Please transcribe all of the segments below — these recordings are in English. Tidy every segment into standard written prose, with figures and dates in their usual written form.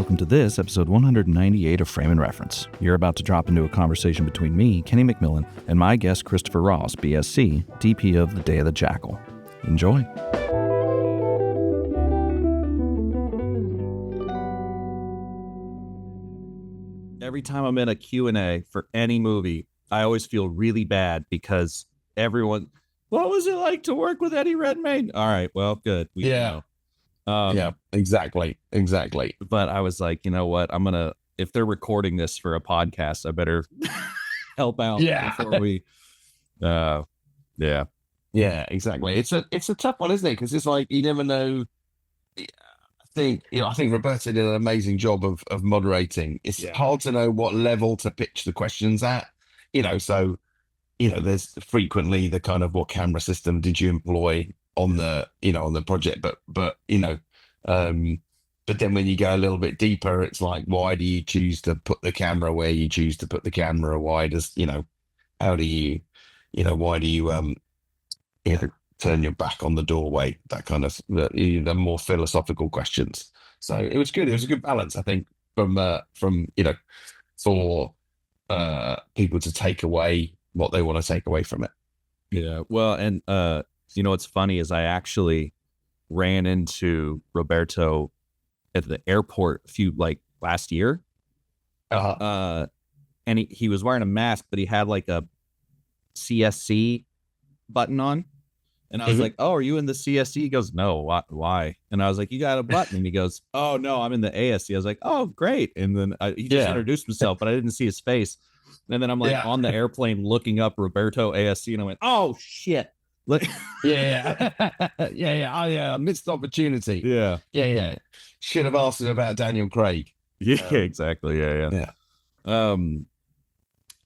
welcome to this episode 198 of Frame and Reference. You're about to drop into a conversation between me, Kenny McMillan, and my guest Christopher Ross, BSc, DP of The Day of the Jackal. Enjoy. Every time I'm in a Q&A for any movie, I always feel really bad because everyone, what was it like to work with Eddie Redmayne? All right, well, good. Yeah, exactly. But I was like, you know what? if they're recording this for a podcast, I better help out before we, yeah, exactly. It's a tough one, isn't it? Because it's like, you never know. I think Roberta did an amazing job of moderating. It's hard to know what level to pitch the questions at, so, there's frequently the kind of, what camera system did you employ on the project, but then when you go a little bit deeper, it's like, why do you choose to put the camera where you choose to put the camera? Why does, how do you, why do you, turn your back on the doorway? That kind of, the more philosophical questions. So it was good. It was a good balance, I think, from for people to take away what they want to take away from it. Yeah. Well, and what's funny is I actually ran into Roberto at the airport last year. And he was wearing a mask, but he had like a CSC button on. And I was like, oh, are you in the CSC? He goes, no, why? And I was like, you got a button? And he goes, oh, no, I'm in the ASC. I was like, oh, great. And then he just introduced himself, but I didn't see his face. And then I'm like on the airplane looking up Roberto ASC, and I went, oh, shit. Missed opportunity. Yeah. Should have asked him about Daniel Craig. Yeah, exactly. Yeah.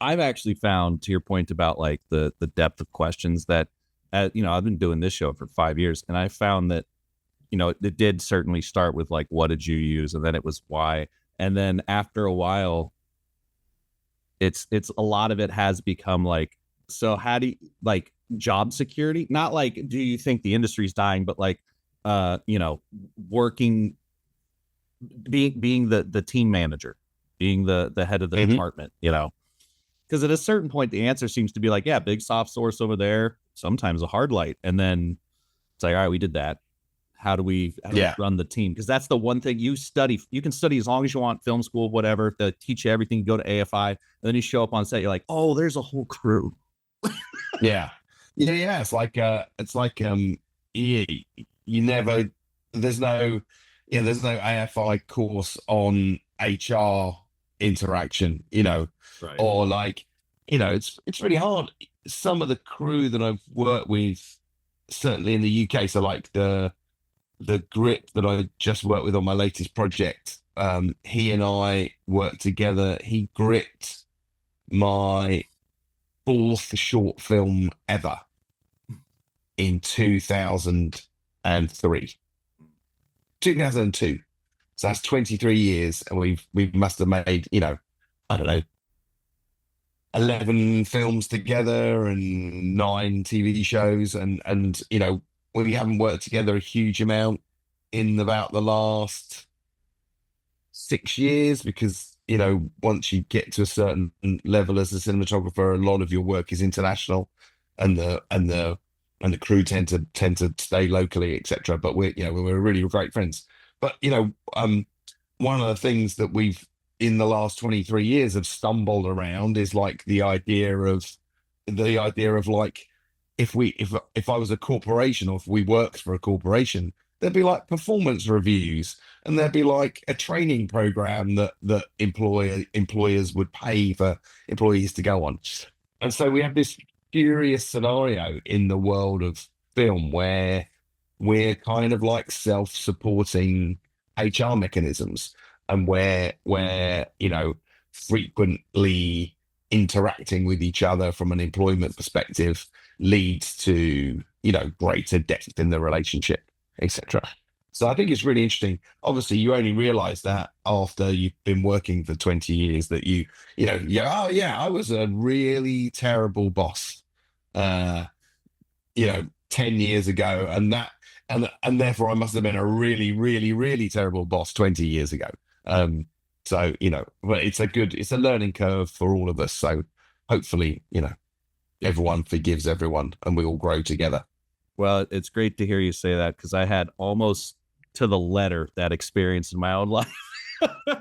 I've actually found, to your point about like the depth of questions, that I've been doing this show for 5 years, and I found that it did certainly start with like, what did you use, and then it was why, and then after a while, it's a lot of it has become like, so how do you like job security? Not like, do you think the industry's dying, but like, working, being the team manager, being the head of the department, because at a certain point, the answer seems to be like, yeah, big soft source over there, sometimes a hard light. And then it's like, all right, we did that. How do we run the team? Because that's the one thing you study. You can study as long as you want, film school, whatever. They teach you everything. You go to AFI, and then you show up on set. You're like, oh, there's a whole crew. Yeah. It's like you never. There's no AFI course on HR interaction. Right. Or like, it's really hard. Some of the crew that I've worked with, certainly in the UK, so like the grip that I just worked with on my latest project, he and I worked together. He gripped my 4th short film ever in 2002. So that's 23 years, and we must have made, I don't know, 11 films together and 9 TV shows, and we haven't worked together a huge amount in about the last 6 years, because once you get to a certain level as a cinematographer, a lot of your work is international, and the crew tend to stay locally, etc. But we're really great friends. But one of the things that we've in the last 23 years have stumbled around is like the idea of like, if I was a corporation, or if we worked for a corporation, there'd be like performance reviews, and there'd be like a training program that employers would pay for employees to go on. And so we have this curious scenario in the world of film where we're kind of like self-supporting HR mechanisms, and where frequently interacting with each other from an employment perspective leads to greater depth in the relationship, etc. So I think it's really interesting. Obviously, you only realize that after you've been working for 20 years, that I was a really terrible boss 10 years ago, and therefore I must have been a really, really, really terrible boss 20 years ago. So, but it's a learning curve for all of us. So hopefully, everyone forgives everyone and we all grow together. Well, it's great to hear you say that because I had almost to the letter that experience in my own life.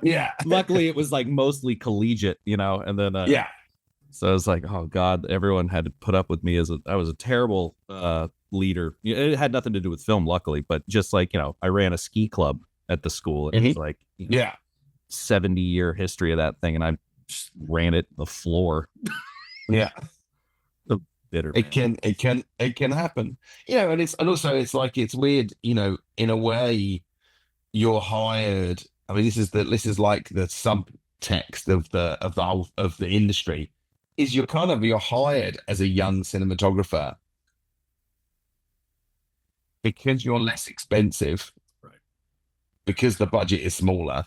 Yeah. Luckily, it was like mostly collegiate, and then Yeah. so I was like, oh God, everyone had to put up with me I was a terrible leader. It had nothing to do with film, luckily, but just like, I ran a ski club at the school. And it's Mhm. like, Yeah. 70-year history of that thing, and I just ran it the floor. Yeah. The bitter It man. can happen. And also it's like it's weird, in a way you're hired. I mean, this is like the subtext of the industry is you're hired as a young cinematographer because you're less expensive, Right. because the budget is smaller,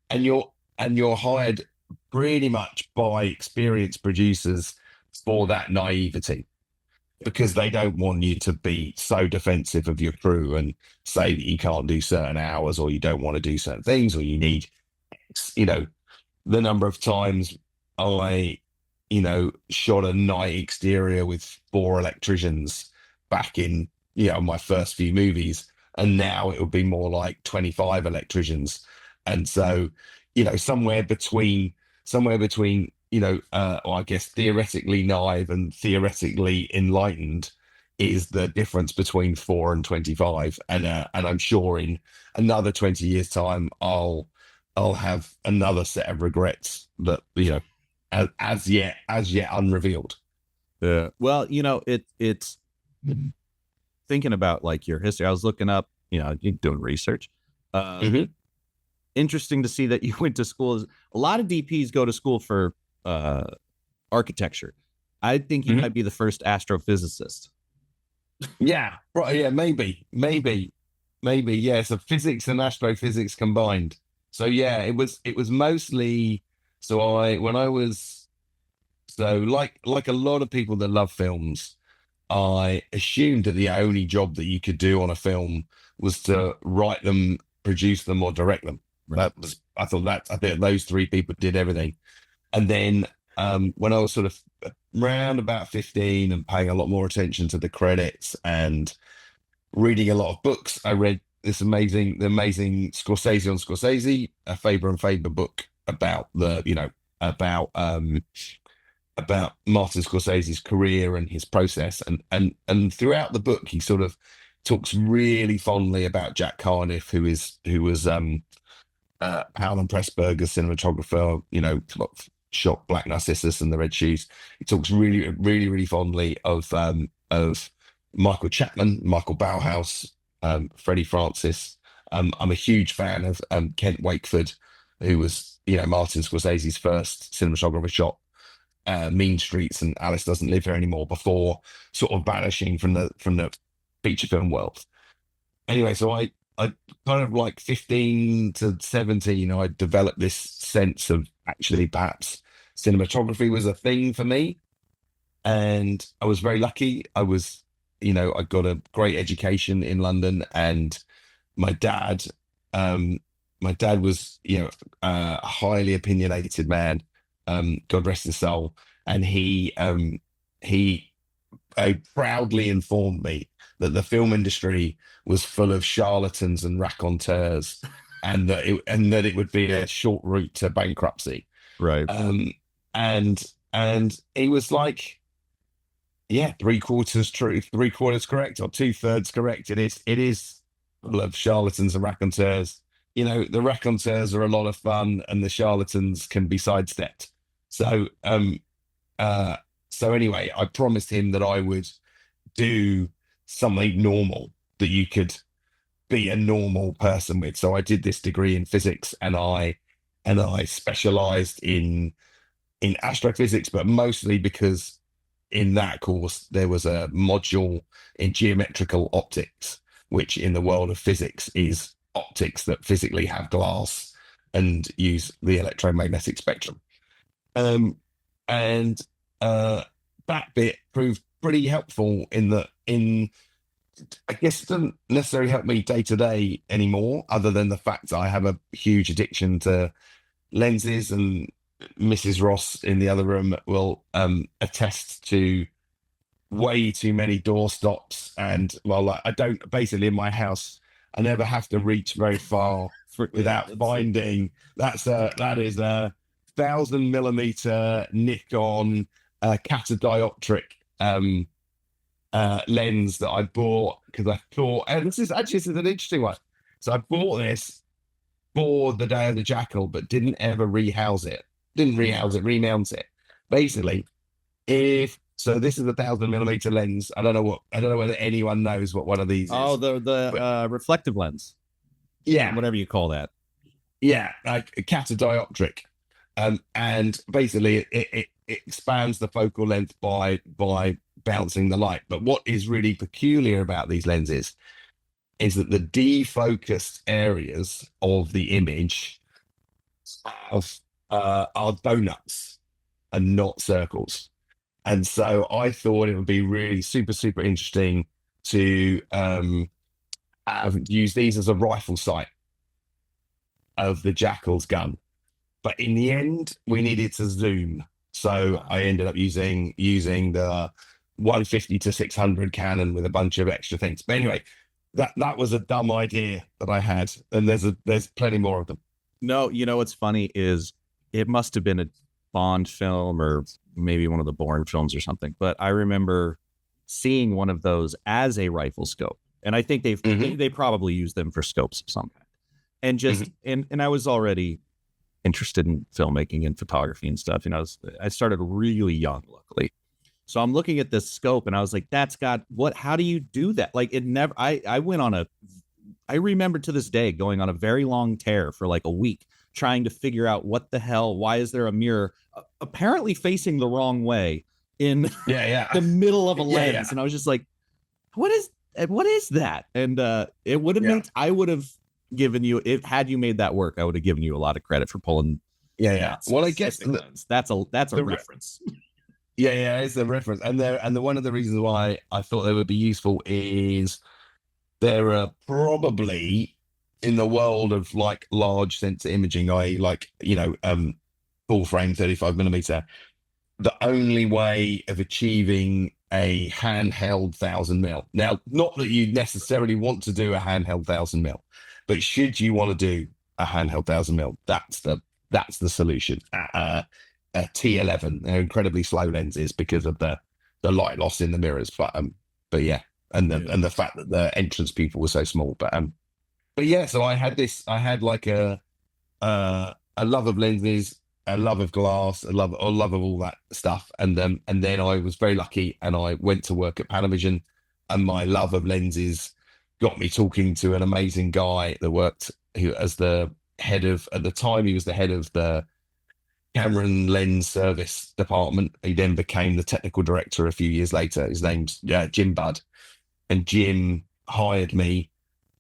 and you're hired pretty much by experienced producers for that naivety, because they don't want you to be so defensive of your crew and say that you can't do certain hours, or you don't want to do certain things, or you need, you know, the number of times I, shot a night exterior with 4 electricians back in, my first few movies. And now it would be more like 25 electricians. And so, somewhere between, or I guess theoretically naive and theoretically enlightened is the difference between 4 and 25. And I'm sure in another 20 years' time, I'll have another set of regrets that, as yet unrevealed. Yeah. Well, it's thinking about like your history. I was looking up, doing research. Uh, Hmm. Interesting to see that you went to school. A lot of DPs go to school for uh, architecture. I think you Hmm. might be the first astrophysicist. Yeah, right. Yeah, maybe. Yeah. So physics and astrophysics combined. So yeah, it was mostly. So I when I was so like a lot of people that love films, I assumed that the only job that you could do on a film was to write them, produce them, or direct them. Right. I think those three people did everything. And then when I was sort of around about 15 and paying a lot more attention to the credits and reading a lot of books, I read the amazing Scorsese on Scorsese, a Faber and Faber book about about Martin Scorsese's career and his process. And throughout the book, he sort of talks really fondly about Jack Carniff, who is Howell and Pressburger's cinematographer, shot Black Narcissus and the Red Shoes. He talks really, really, really fondly of Michael Chapman, Michael Bauhaus, Freddie Francis. I'm a huge fan of Kent Wakeford, who was, Martin Scorsese's first cinematographer, shot Mean Streets and Alice Doesn't Live Here Anymore before sort of vanishing from the feature film world. Anyway, so I kind of like 15 to 17, I developed this sense of actually perhaps cinematography was a thing for me. And I was very lucky. I got a great education in London, and my dad, um, my dad was, a highly opinionated man, God rest his soul. And he proudly informed me that the film industry was full of charlatans and raconteurs, and that it would be a short route to bankruptcy. Right. Um, and and he was like, yeah, 3/4 true, 3/4 correct, or 2/3 correct. It is full of charlatans and raconteurs. The raconteurs are a lot of fun, and the charlatans can be sidestepped. So uh, so anyway, I promised him that I would do something normal that you could be a normal person with. So I did this degree in physics, and I specialized in astrophysics, but mostly because in that course there was a module in geometrical optics, which in the world of physics is optics that physically have glass and use the electromagnetic spectrum. And uh, that bit proved pretty helpful in I guess it doesn't necessarily help me day to day anymore, other than the fact that I have a huge addiction to lenses, and Mrs. Ross in the other room will attest to way too many doorstops. And well, like, I don't, basically in my house, I never have to reach very far For without finding that is a 1,000 mm Nikon catadioptric lens that I bought because I thought, and this is an interesting one. So I bought this for the day of the Jackal, but didn't ever rehouse it. Didn't rehouse it, remount it. Basically, if so, this is a 1,000 mm lens. I don't know whether anyone knows what one of these oh, is, the but reflective lens, yeah, whatever you call that. yeah, like a catadioptric. And basically it expands the focal length by bouncing the light. But what is really peculiar about these lenses is that the defocused areas of the image have, are donuts and not circles. And so I thought it would be really super interesting to use these as a rifle sight of the Jackal's gun. But in the end, we needed to zoom. So I ended up using the 150 to 600 Canon with a bunch of extra things. But anyway, that was a dumb idea that I had, and there's plenty more of them. No, you know what's funny is it must have been a Bond film or maybe one of the Bourne films or something. But I remember seeing one of those as a rifle scope, and I think Hmm. they probably use them for scopes of some kind. And just Hmm. and I was already interested in filmmaking and photography and stuff. I started really young, luckily. So I'm looking at this scope and I was like, that's got what, how do you do that? Like it never, I went on I remember to this day going on a very long tear for like a week trying to figure out what the hell, why is there a mirror apparently facing the wrong way in Yeah, the yeah, middle of a yeah, yeah, lens? And I was just like, what is, what is that? And it would have yeah, made, I would have given you, if had you made that work, I would have given you a lot of credit for pulling yeah, yeah. that Well, I guess specific lens. That's a the reference. yeah, yeah, it's a reference, and the one of the reasons why I thought they would be useful is there are probably in the world of like large sensor imaging, i.e., like full frame 35 mm, the only way of achieving a handheld 1,000 mil. Now, not that you necessarily want to do a handheld 1,000 mil, but should you want to do a handheld 1,000 mil, that's the solution. A T11, they're incredibly slow lenses because of the light loss in the mirrors, but yeah, Yeah. and the fact that the entrance pupil was so small, but yeah, so I had like a love of lenses, a love of glass, a love of all that stuff, and then I was very lucky, and I went to work at Panavision, and my love of lenses got me talking to an amazing guy that worked who as the head of at the time he was the head of the camera and lens service department. He then became the technical director a few years later. His name's Jim Budd, and Jim hired me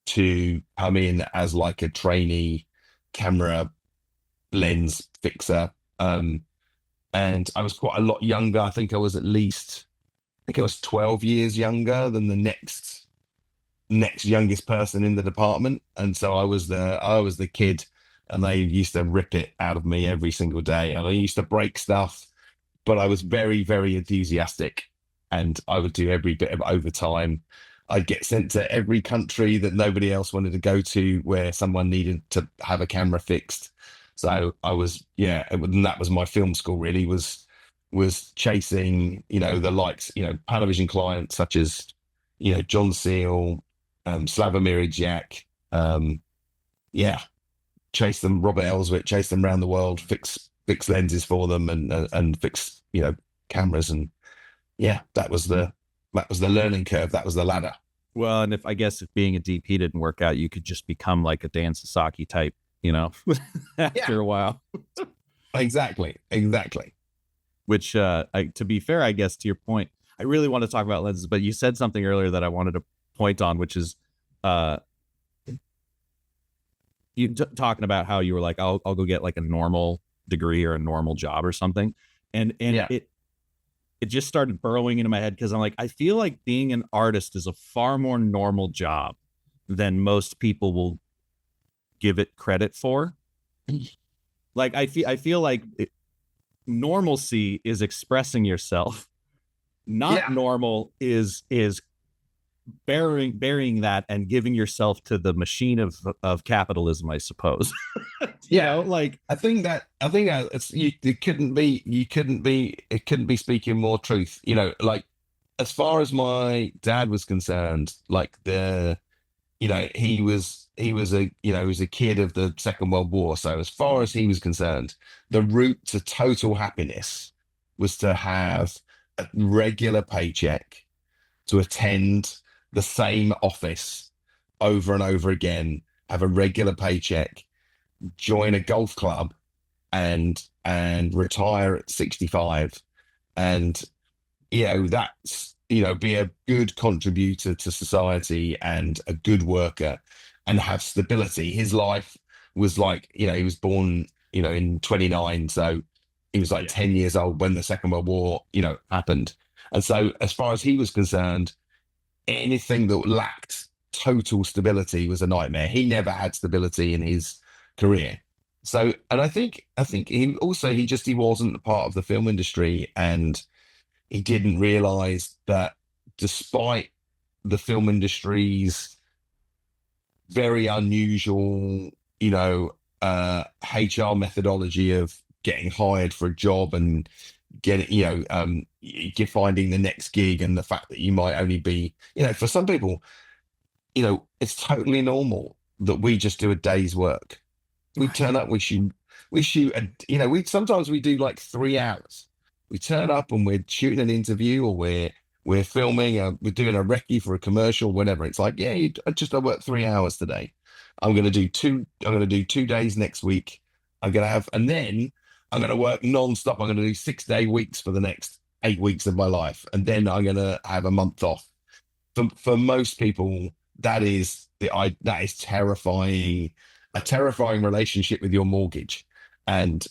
to come in as like a trainee camera lens fixer. And I was quite a lot younger. I think I was 12 years younger than the next youngest person in the department. And so I was the kid, and they used to rip it out of me every single day. And I used to break stuff, but I was very enthusiastic, and I would do every bit of overtime. I'd get sent to every country that nobody else wanted to go to where someone needed to have a camera fixed. So I was, yeah, and that was my film school really was chasing, the likes, Panavision clients such as, John Seal, Slavomir Žižek, yeah, chase them, Robert Elswick, chase them around the world, fix lenses for them, and fix cameras, and yeah, that was the learning curve, that was the ladder. Well, and if I guess if being a DP didn't work out, you could just become like a Dan Sasaki type, Yeah, after a while. exactly. Which, to be fair, I guess to your point, I really want to talk about lenses, but you said something earlier that I wanted to point on, which is, uh, you talking about how you were like, I'll go get like a normal degree or a normal job or something, and Yeah. it just started burrowing into my head because I'm like, I feel like being an artist is a far more normal job than most people will give it credit for. Like I feel like normalcy is expressing yourself. Not Yeah, normal is burying that and giving yourself to the machine of capitalism, I suppose. yeah. Like I think that it's it couldn't be speaking more truth. Like as far as my dad was concerned, like he was a kid of the Second World War. So as far as he was concerned, the route to total happiness was to have a regular paycheck, to attend the same office over and over again, have a regular paycheck, join a golf club, and retire at 65, and that's be a good contributor to society and a good worker and have stability. His life was like, he was born in 29, so he was like yeah, 10 years old when the Second World War happened. And so as far as he was concerned, anything that lacked total stability was a nightmare. He never had stability in his career. So, and I think he wasn't a part of the film industry, and he didn't realize that despite the film industry's very unusual, HR methodology of getting hired for a job and getting, finding the next gig, and the fact that you might only be, for some people, it's totally normal that we just do a day's work. We right. turn up, we shoot, and we sometimes we do like 3 hours. We turn up and we're shooting an interview, or we're filming, we're doing a recce for a commercial, whatever. It's like, yeah, I worked 3 hours today. I'm gonna do 2 days next week. And then I'm gonna work non-stop. I'm gonna do 6-day weeks for the next 8 weeks of my life, and then I'm gonna have a month off. For most people, that is terrifying, a terrifying relationship with your mortgage. And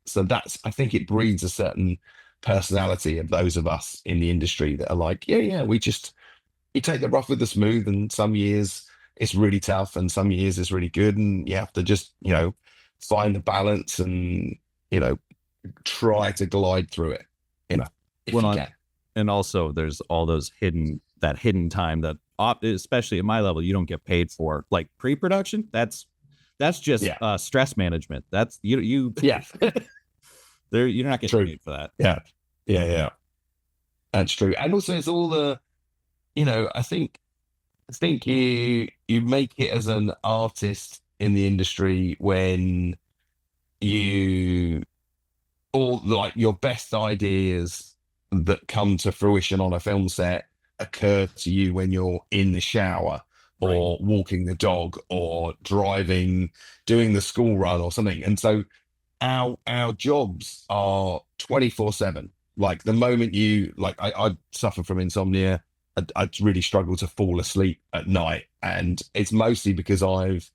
so that's, I think it breeds a certain personality of those of us in the industry that are like, yeah, you take the rough with the smooth, and some years it's really tough and some years it's really good, and you have to just find the balance, and you know try to glide through it, if Well, you on, can. and also there's all those hidden time that especially at my level you don't get paid for, like pre-production. That's just Yeah, stress management. That's you yeah. there, you're not getting True. paid for that. Yeah, yeah, that's true. And also it's all the I think you make it as an artist in the industry when you all like your best ideas that come to fruition on a film set occur to you when you're in the shower, Right. or walking the dog, or driving, doing the school run or something. And so our jobs are 24/7. Like the moment I suffer from insomnia. I really struggle to fall asleep at night, and it's mostly because I've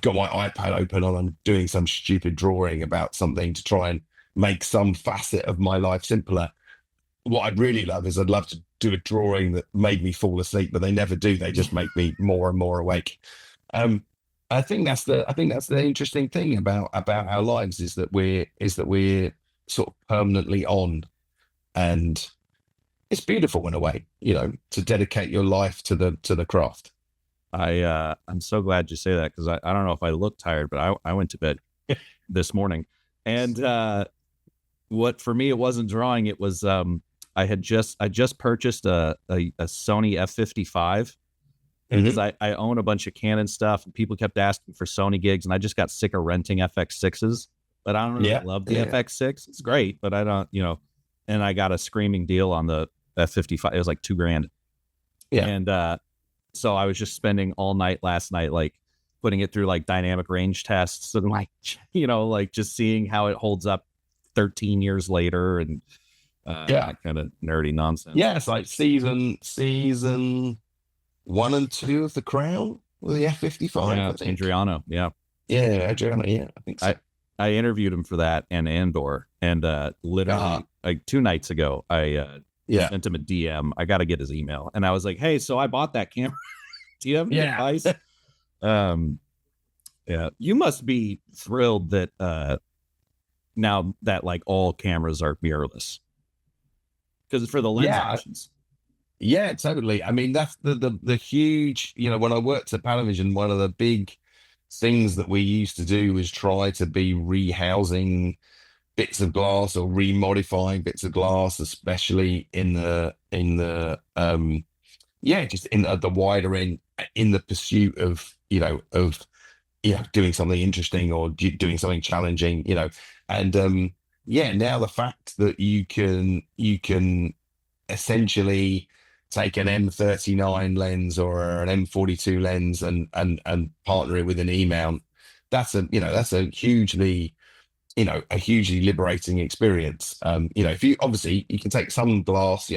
got my iPad open and I'm doing some stupid drawing about something to try and make some facet of my life simpler. What I'd really love is I'd love to do a drawing that made me fall asleep, but they never do. They just make me more and more awake. Um, I think that's the interesting thing about our lives, is that we're sort of permanently on, and it's beautiful in a way, to dedicate your life to the craft. I'm so glad you say that because I don't know if I look tired, but I went to bed this morning. And what for me it wasn't drawing, it was I just purchased a Sony F55 because Hmm. I own a bunch of Canon stuff, and people kept asking for Sony gigs, and I just got sick of renting FX6s. But I don't really Yeah, love the yeah, FX6. It's great, but I don't, and I got a screaming deal on the F55. It was like 2 grand. yeah, And so I was just spending all night last night, like putting it through like dynamic range tests, and like, like just seeing how it holds up 13 years later, and yeah, that kind of nerdy nonsense. yeah. It's like season 1 and 2 of The Crown with the F-55, Yeah. I think. Adriano. Yeah. Yeah, Adriana, yeah, I think I, so. I interviewed him for that and Andor, and Uh-huh. literally like 2 nights ago, I Yeah. sent him a DM. I got to get his email, and I was like, "Hey, so I bought that camera. Do you have any Yeah. advice?" Um, yeah, you must be thrilled that now that like all cameras are mirrorless because for the lens Yeah. options. Yeah, totally. I mean, that's the huge, when I worked at Panavision, one of the big things that we used to do was try to be rehousing bits of glass or remodifying bits of glass, especially just in the wider end, in the pursuit of, doing something interesting or doing something challenging, and yeah, now the fact that you can essentially take an M39 lens or an M42 lens and partner it with an E mount. That's a hugely liberating experience. If you obviously you can take some glass,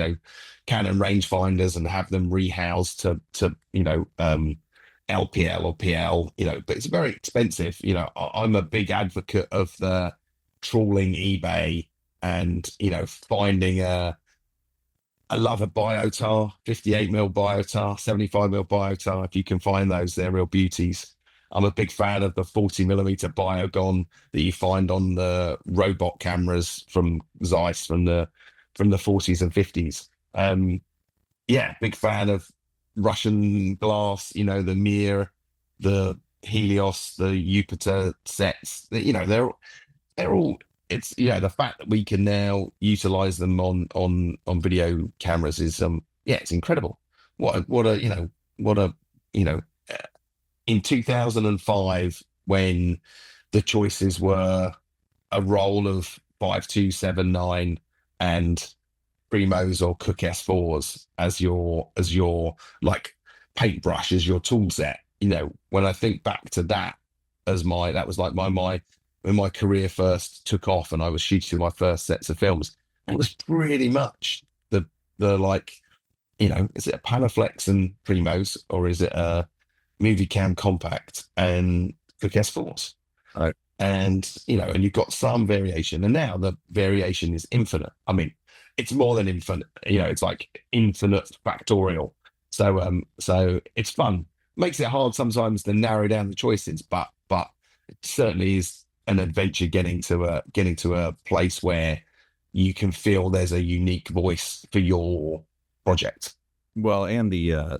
Canon rangefinders and have them rehoused to LPL or PL, but it's very expensive. I'm a big advocate of the trawling eBay and finding I love a biotar, 58 biotar, 75 biotar. If you can find those, they're real beauties. I'm a big fan of the 40 biogon that you find on the robot cameras from Zeiss from the 40s and 50s. Yeah, big fan of Russian glass, the Mir, the Helios, the Jupiter sets. They're all it's the fact that we can now utilize them on video cameras is it's incredible. What a you know uh, in 2005 when the choices were a roll of 5279 and Primos or Cook S4s as your like paintbrush as your tool set. When I think back to that as that was like my when my career first took off and I was shooting my first sets of films, it was pretty much the like, is it a Panaflex and Primos or is it a Movie Cam Compact and Cook S4s? Right. And you've got some variation, and now the variation is infinite. I mean, it's more than infinite. It's like infinite factorial. So it's fun. Makes it hard sometimes to narrow down the choices, but it certainly is an adventure getting to a place where you can feel there's a unique voice for your project. Well, and the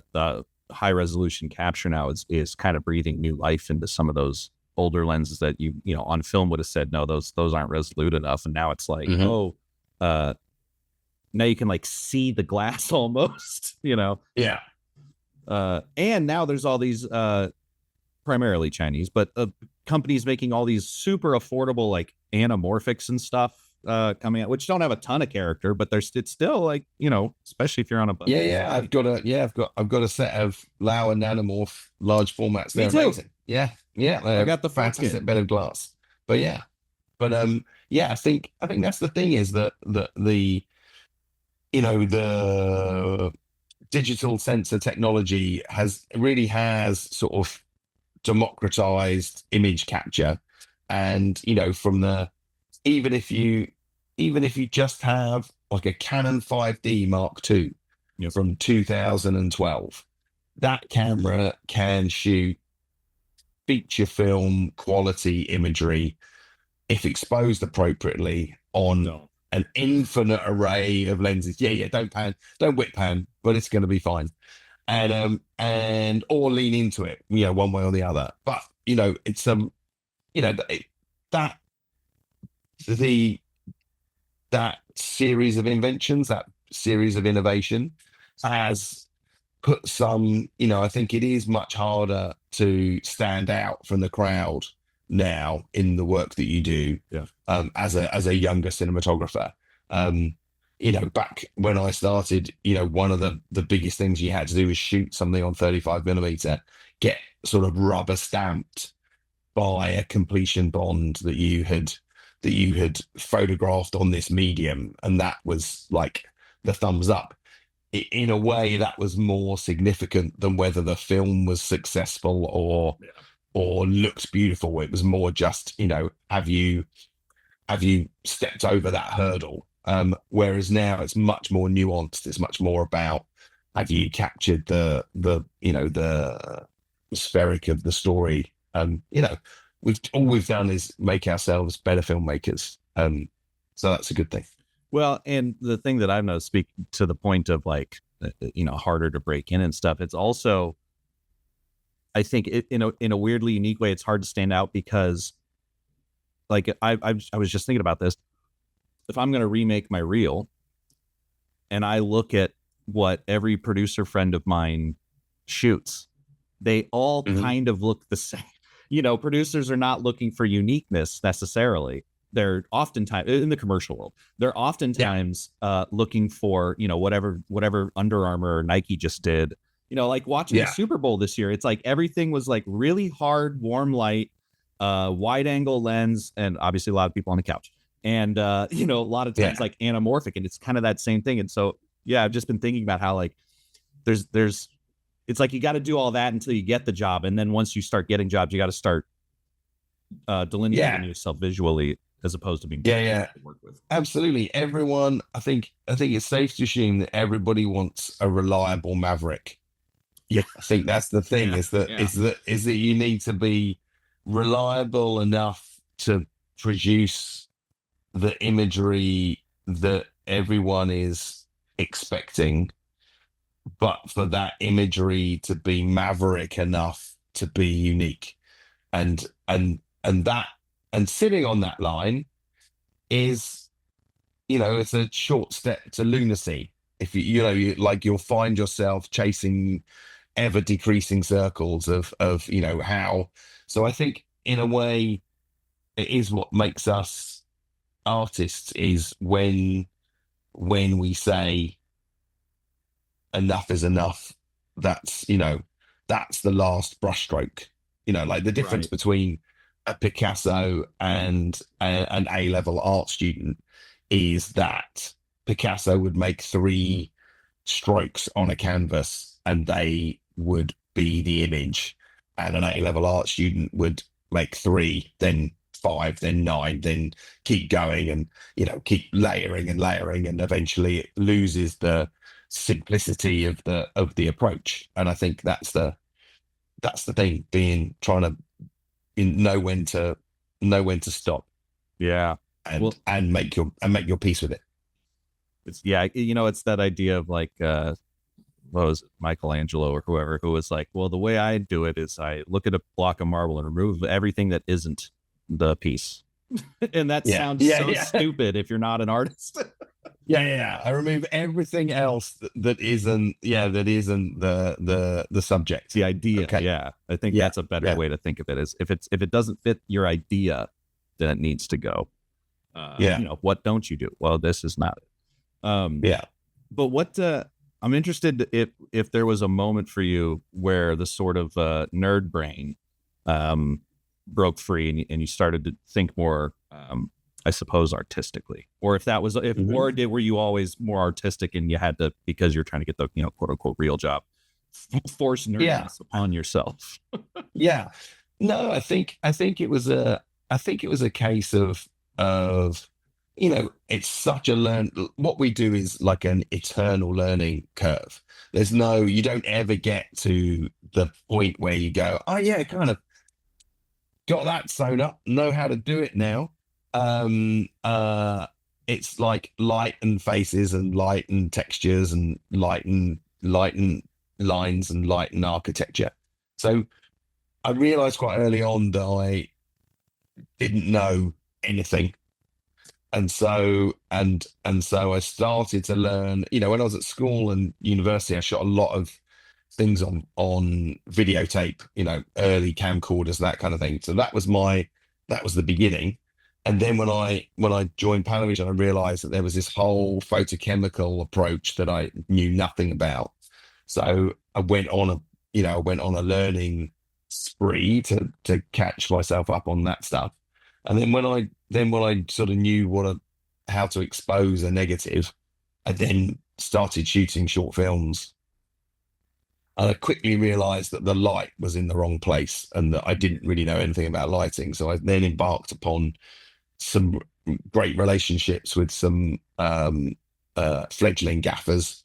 high resolution capture now is kind of breathing new life into some of those older lenses that on film would have said no, those aren't resolute enough, and now it's like, Hmm. oh, now you can like see the glass almost, Yeah. and now there's all these primarily Chinese, but companies making all these super affordable like anamorphics and stuff coming out, which don't have a ton of character, but it's still like, especially if you're on a Yeah, budget. yeah. I've got a set of Lao and Nanomorph large formats. Me They're too. amazing. Yeah, yeah, I they're got the fantastic 4K. bed of glass. But yeah, yeah, I think that's the thing is that the digital sensor technology has sort of democratized image capture, and from the even if you even if you just have like a Canon 5D Mark II Yep. from 2012, that camera can shoot feature film quality imagery if exposed appropriately on No. an infinite array of lenses. Yeah, yeah, don't whip pan, but it's going to be fine. And or lean into it, one way or the other. But it's you know, that the that series of inventions, that series of innovation has put some, I think it is much harder to stand out from the crowd now in the work that you do Yeah. as a younger cinematographer. Back when I started, one of the biggest things you had to do was shoot something on 35 mm, get sort of rubber stamped by a completion bond that you had photographed on this medium, and that was like the thumbs up. In a way, that was more significant than whether the film was successful or Yeah. or looks beautiful. It was more just, have you stepped over that hurdle? Whereas now it's much more nuanced. It's much more about, have you captured the spheric of the story? We've all we've done is make ourselves better filmmakers. So that's a good thing. Well, and the thing that I've noticed, speak to the point of like, harder to break in and stuff. It's also, I think, in a weirdly unique way, it's hard to stand out because, like, I was just thinking about this. If I'm going to remake my reel, and I look at what every producer friend of mine shoots, they all Mhm. kind of look the same. Producers are not looking for uniqueness necessarily. They're oftentimes in the commercial world. They're Yeah, oftentimes looking for whatever Under Armour or Nike just did. Like watching the yeah, Super Bowl this year, it's like everything was like really hard, warm light, wide angle lens, and obviously a lot of people on the couch. And a lot of yeah, times like anamorphic, and it's kind of that same thing. And so yeah, I've just been thinking about how like there's it's like you got to do all that until you get the job, and then once you start getting jobs, you got to start delineating yeah, yourself visually as opposed to being yeah, difficult yeah. to work with. Absolutely. Everyone, I think it's safe to assume that everybody wants a reliable maverick. Yeah, I think that's the thing, yeah, is that yeah. is that you need to be reliable enough to produce the imagery that everyone is expecting, but for that imagery to be maverick enough to be unique. And and sitting on that line is, it's a short step to lunacy. If you'll find yourself chasing ever decreasing circles of how. So I think in a way it is what makes us artists, is when we say enough is enough. That's the last brushstroke. Like the difference Right. between a Picasso and an A-level art student is that Picasso would make three strokes on a canvas and they would be the image, and an A-level art student would make three, then five, then nine, then keep going, and keep layering and layering, and eventually it loses the simplicity of the approach. And I think that's the thing, being trying to know when to stop, Yeah. and Well, make your peace with it. it's yeah, it's that idea of like what was it, Michelangelo or whoever, who was like, well, the way I do it is I look at a block of marble and remove everything that isn't the piece. And that Yeah, sounds yeah, so yeah. stupid if you're not an artist. Yeah, yeah, yeah. I remove everything else that isn't the subject. The idea. Okay. Yeah. I think Yeah, that's a better yeah, way to think of it, is if it doesn't fit your idea, then it needs to go. yeah, What don't you do? Well, this is not it. yeah. But what I'm interested if there was a moment for you where the sort of nerd brain um, broke free, and you started to think more, I suppose, artistically, or if that was if Mhm. or did were you always more artistic and you had to, because you're trying to get the quote unquote real job, force Yeah, nerdiness upon yourself. yeah. No, I think it was a case of it's such a learn. What we do is like an eternal learning curve. You don't ever get to the point where you go, oh yeah, kind of got that sewn up, know how to do it now. Um, uh, it's like light and faces and light and textures and light and lines and light and architecture. So I realized quite early on that I didn't know anything. And so I started to learn, when I was at school and university, I shot a lot of things on videotape, early camcorders, that kind of thing. So that was the beginning. And then when I joined Panavision, I realized that there was this whole photochemical approach that I knew nothing about. So I went on a learning spree to catch myself up on that stuff. And then when I sort of knew how to expose a negative, I then started shooting short films. And I quickly realized that the light was in the wrong place and that I didn't really know anything about lighting. So I then embarked upon some great relationships with some fledgling gaffers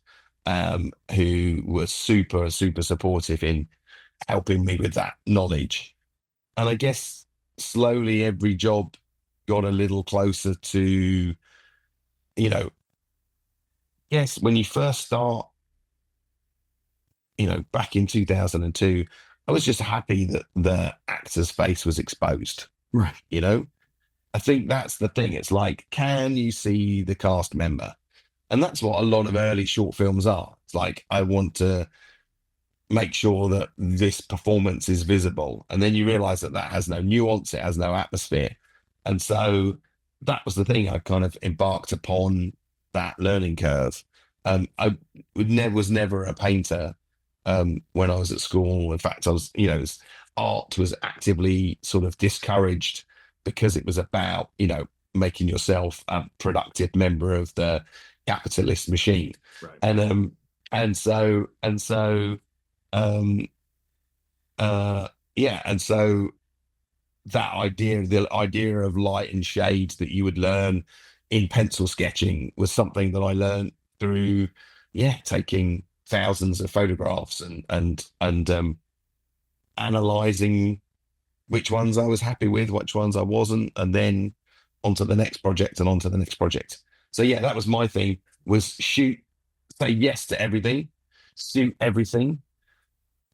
who were super, super supportive in helping me with that knowledge. And I guess slowly every job got a little closer to, yes, when you first start, back in 2002, I was just happy that the actor's face was exposed. Right. I think that's the thing. It's like, can you see the cast member? And that's what a lot of early short films are. It's like, I want to make sure that this performance is visible. And then you realize that that has no nuance, it has no atmosphere. And so that was the thing. I kind of embarked upon that learning curve. Was never a painter when I was at school. In fact, art was actively sort of discouraged because it was about, making yourself a productive member of the capitalist machine. Right. And um, yeah, and so the idea of light and shade that you would learn in pencil sketching was something that I learned through, yeah, taking thousands of photographs and analyzing which ones I was happy with, which ones I wasn't, and then onto the next project and onto the next project. So yeah, that was my thing, was say yes to everything, shoot everything,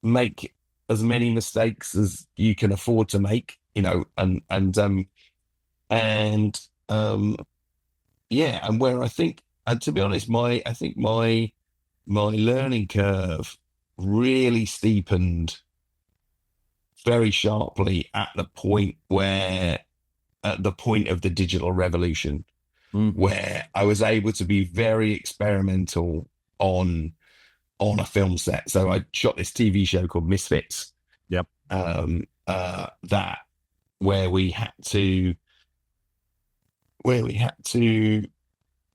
make as many mistakes as you can afford to make, and yeah, and where I think, and to be honest, I think my learning curve really steepened very sharply at the point of the digital revolution, where I was able to be very experimental on a film set. So I shot this TV show called Misfits. Yep. That where we had to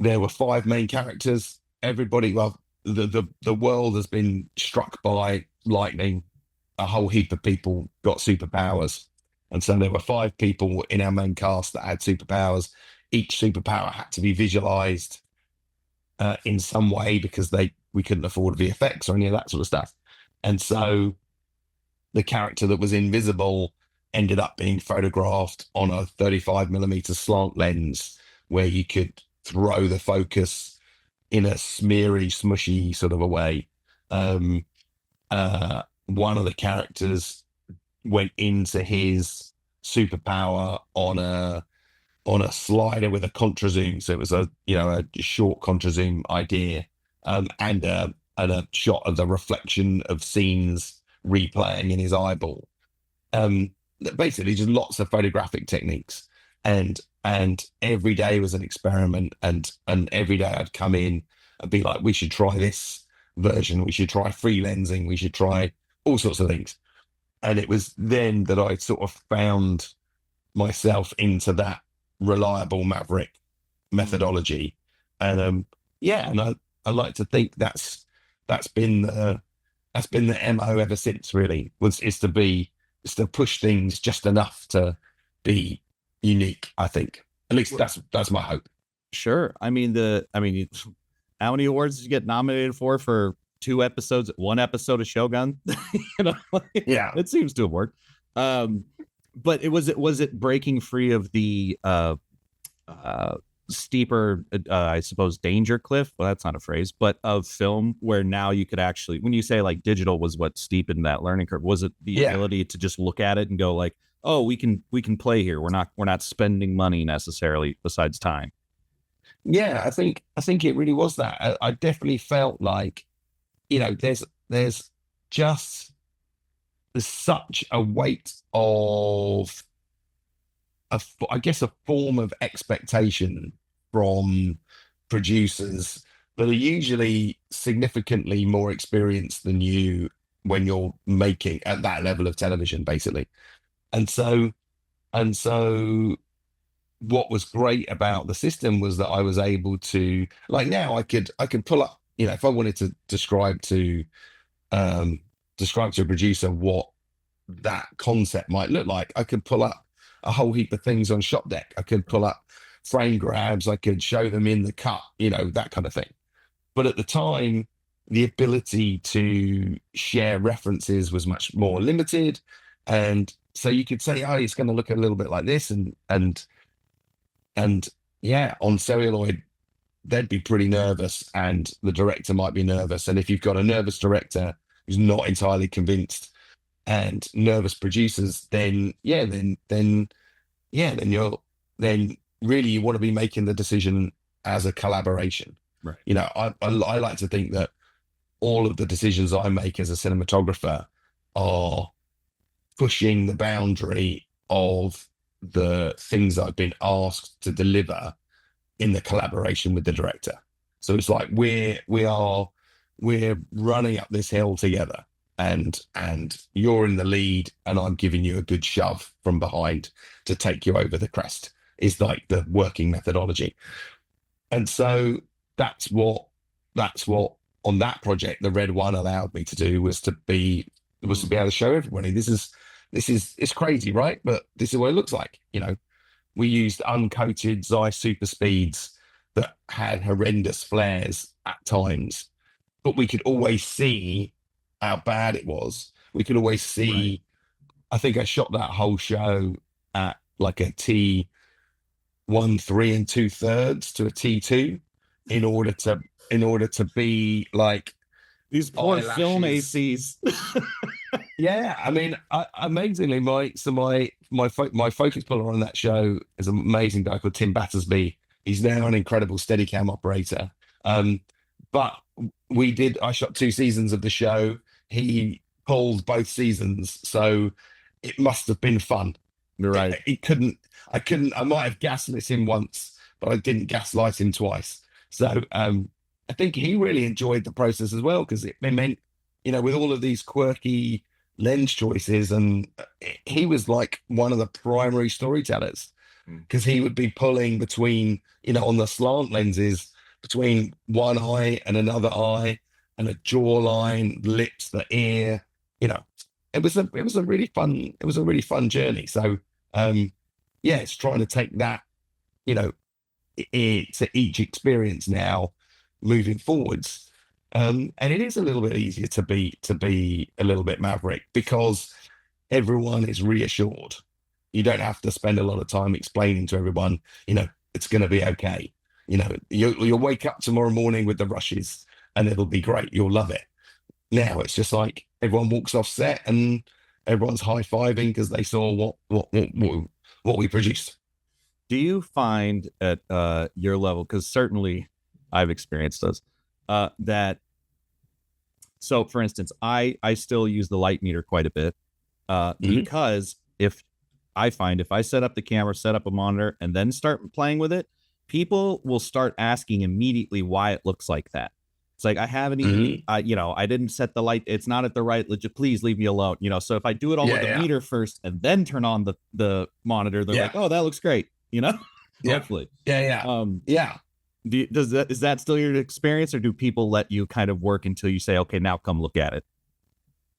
there were five main characters. Everybody, well, the world has been struck by lightning. A whole heap of people got superpowers. And so there were five people in our main cast that had superpowers. Each superpower had to be visualized in some way because we couldn't afford VFX or any of that sort of stuff. And so the character that was invisible ended up being photographed on a 35mm slant lens where you could throw the focus in a smeary, smushy sort of a way. One of the characters went into his superpower on a slider with a contra zoom. So it was a short contra zoom idea, and a shot of the reflection of scenes replaying in his eyeball. Basically, just lots of photographic techniques, and every day was an experiment, and every day I'd come in and be like, we should try this version, we should try free lensing, we should try all sorts of things. And it was then that I sort of found myself into that reliable maverick methodology. And yeah, and I like to think that's been the MO ever since, really, is to push things just enough to be unique, I think. At least that's my hope. Sure. How many awards did you get nominated for one episode of Shogun? Yeah. It seems to have worked. But was it breaking free of the steeper, I suppose, danger cliff? Well, that's not a phrase, but of film, where now you could actually, when you say like digital was what steepened that learning curve, was it the ability to just look at it and go like, oh, we can play here. We're not spending money necessarily besides time. Yeah, I think it really was that. I definitely felt like, there's just there's such a weight of I guess a form of expectation from producers that are usually significantly more experienced than you when you're making at that level of television, basically. And so what was great about the system was that I was able to, like, now I could pull up, if I wanted to describe to describe to a producer what that concept might look like. I could pull up a whole heap of things on shop deck. I could pull up frame grabs. I could show them in the cut, that kind of thing. But at the time, the ability to share references was much more limited. And so you could say, oh, it's going to look a little bit like this. And yeah, on celluloid, they'd be pretty nervous and the director might be nervous. And if you've got a nervous director who's not entirely convinced and nervous producers, then yeah, then really you want to be making the decision as a collaboration. Right. I like to think that all of the decisions I make as a cinematographer are pushing the boundary of the things I've been asked to deliver in the collaboration with the director. So it's like we're running up this hill together, and you're in the lead, and I'm giving you a good shove from behind to take you over the crest. Is like the working methodology, and so that's what on that project the red one allowed me to do was to be able to show everybody this is it's crazy, right? But this is what it looks like. We used uncoated Zeiss super speeds that had horrendous flares at times, but we could always see how bad it was. We could always see. Right. I think I shot that whole show at like a T 1 3 2/3 to a T2 in order to be like These poor film eyelashes. ACs. Yeah, I mean, amazingly, my focus puller on that show is an amazing guy called Tim Battersby. He's now an incredible Steadicam operator. But I shot 2 seasons of the show. He pulled both seasons, so it must have been fun. Right. I might have gaslit him once, but I didn't gaslight him twice. So I think he really enjoyed the process as well, because it meant, with all of these quirky lens choices, and he was like one of the primary storytellers, because he would be pulling between, on the slant lenses, between one eye and another eye, and a jawline, lips, the ear. It was a really fun journey. So yeah, it's trying to take that, to each experience now, moving forwards. And it is a little bit easier to be a little bit maverick, because everyone is reassured. You don't have to spend a lot of time explaining to everyone, it's going to be okay. You'll wake up tomorrow morning with the rushes and it'll be great. You'll love it. Now it's just like everyone walks off set and everyone's high-fiving because they saw what we produced. Do you find at your level, because certainly I've experienced this, that so for instance, I still use the light meter quite a bit, because if I set up the camera, set up a monitor, and then start playing with it, people will start asking immediately why it looks like that. It's like, I haven't even, I didn't set the light. It's not at the right, please leave me alone. So if I do it all with the meter first and then turn on the monitor, they're like, oh, that looks great. Hopefully. Yeah. Is that still your experience, or do people let you kind of work until you say, okay, now come look at it?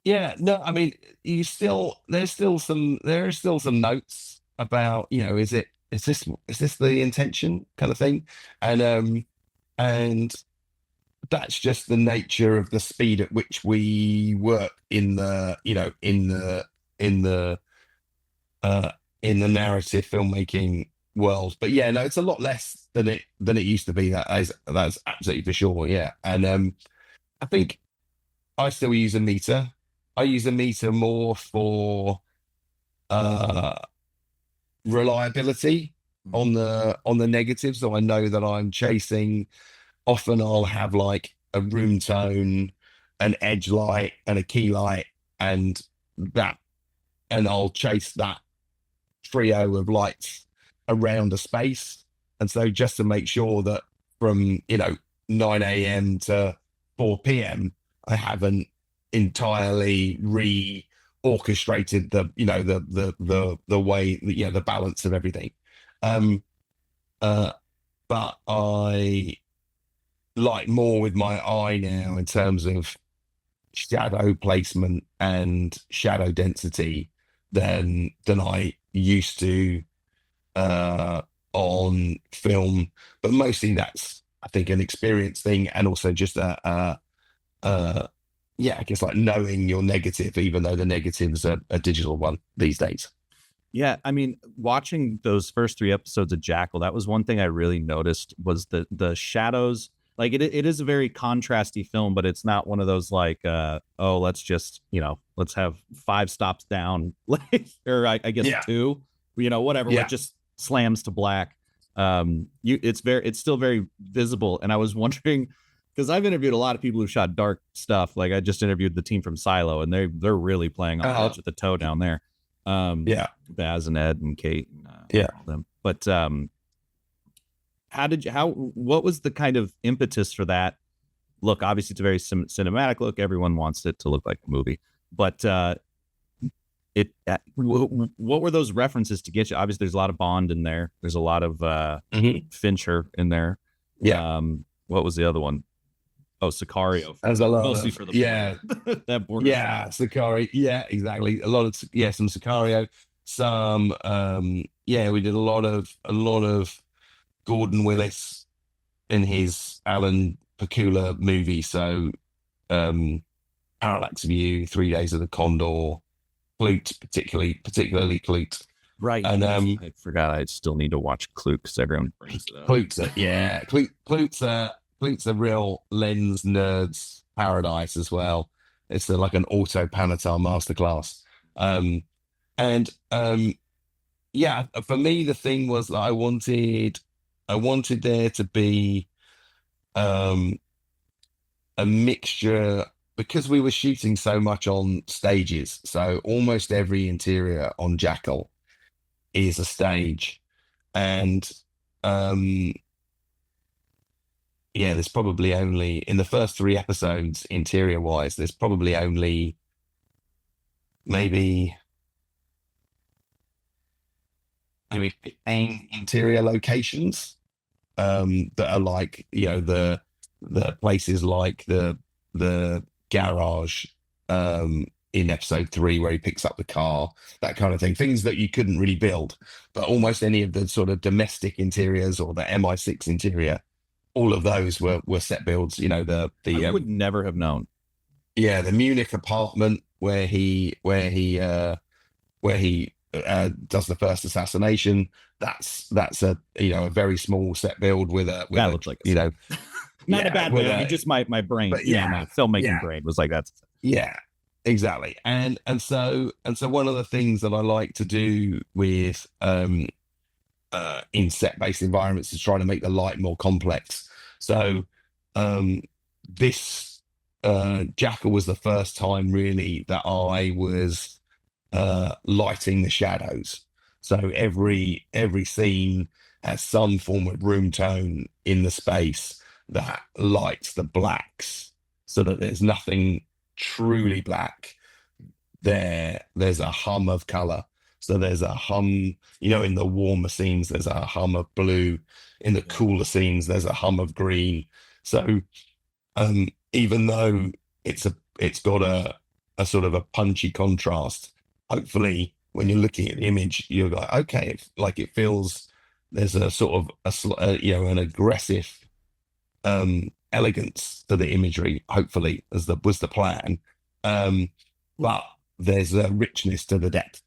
Yeah, no, I mean, there are still some notes about, is this the intention kind of thing? And that's just the nature of the speed at which we work in the, in the narrative filmmaking world. But yeah, no, it's a lot less than it used to be. That's absolutely for sure. Yeah. And I think I still use a meter. I use a meter more for reliability on the negatives. So I know that I'm chasing. Often I'll have like a room tone, an edge light, and a key light, and I'll chase that trio of lights around a space. And so just to make sure that from 9 a.m. to 4 p.m. I haven't entirely orchestrated the way, the balance of everything. But I like more with my eye now, in terms of shadow placement and shadow density than I used to uh, on film, but mostly that's, I think, an experience thing, and also just a yeah, I guess like knowing your negative, even though the negative's a digital one these days. Yeah, I mean, watching those first three episodes of Jackal, that was one thing I really noticed was the shadows. Like it is a very contrasty film, but it's not one of those like, oh, let's just let's have five stops down, like, or I guess Yeah, two, whatever, where it yeah. just slams to black. It's still very visible, and I was wondering because I've interviewed a lot of people who shot dark stuff. Like I just interviewed the team from Silo, and they're really playing on the Uh, edge of the toe down there. yeah, Baz and Ed and Kate and yeah. all them. But what was the kind of impetus for that? Look, obviously it's a very cinematic look. Everyone wants it to look like a movie, but what were those references to get you? Obviously, there's a lot of Bond in there. There's a lot of Hmm. Fincher in there. Yeah. What was the other one? Oh, Sicario, There's a lot mostly of, for the yeah, border. That border shot. yeah, Sicario. Yeah, exactly. A lot of, yeah, some Sicario, some yeah, we did a lot of Gordon Willis in his Alan Pakula movie. So um Parallax View, 3 Days of the Condor, Clute, particularly Clute. Right. And Yes, I forgot. I still need to watch Clue because everyone brings it up. Clute's a real lens nerd's paradise as well. It's like an auto Panatar masterclass. Um, and yeah, for me the thing was that I wanted there to be um a mixture, because we were shooting so much on stages. So almost every interior on Jackal is a stage. And um yeah, there's probably only in the first three episodes, interior wise, there's probably only maybe maybe 15 interior locations that are like, the places like the garage in episode three where he picks up the car, that kind of thing, things that you couldn't really build. But almost any of the sort of domestic interiors or the MI6 interior, all of those were set builds. I The would never have known. yeah, the Munich apartment where he does the first assassination. That's a very small set build with a That looked like a you set. know Not in a yeah bad with way. I mean, a just my brain, but my yeah, filmmaking yeah, brain was like that's. yeah, exactly. And so one of the things that I like to do with in set-based environments is trying to make the light more complex. So um this Jackal was the first time really that I was lighting the shadows. So every scene has some form of room tone in the space that lights the blacks, so that there's nothing truly black. There's a hum of color. So there's a hum, in the warmer scenes, there's a hum of blue. In the Yeah. cooler scenes, there's a hum of green. So even though it's got a sort of a punchy contrast, hopefully when you're looking at the image, you're like, okay, it feels there's a sort of an aggressive elegance to the imagery, hopefully, as the was the plan. Um, but there's a richness to the depth.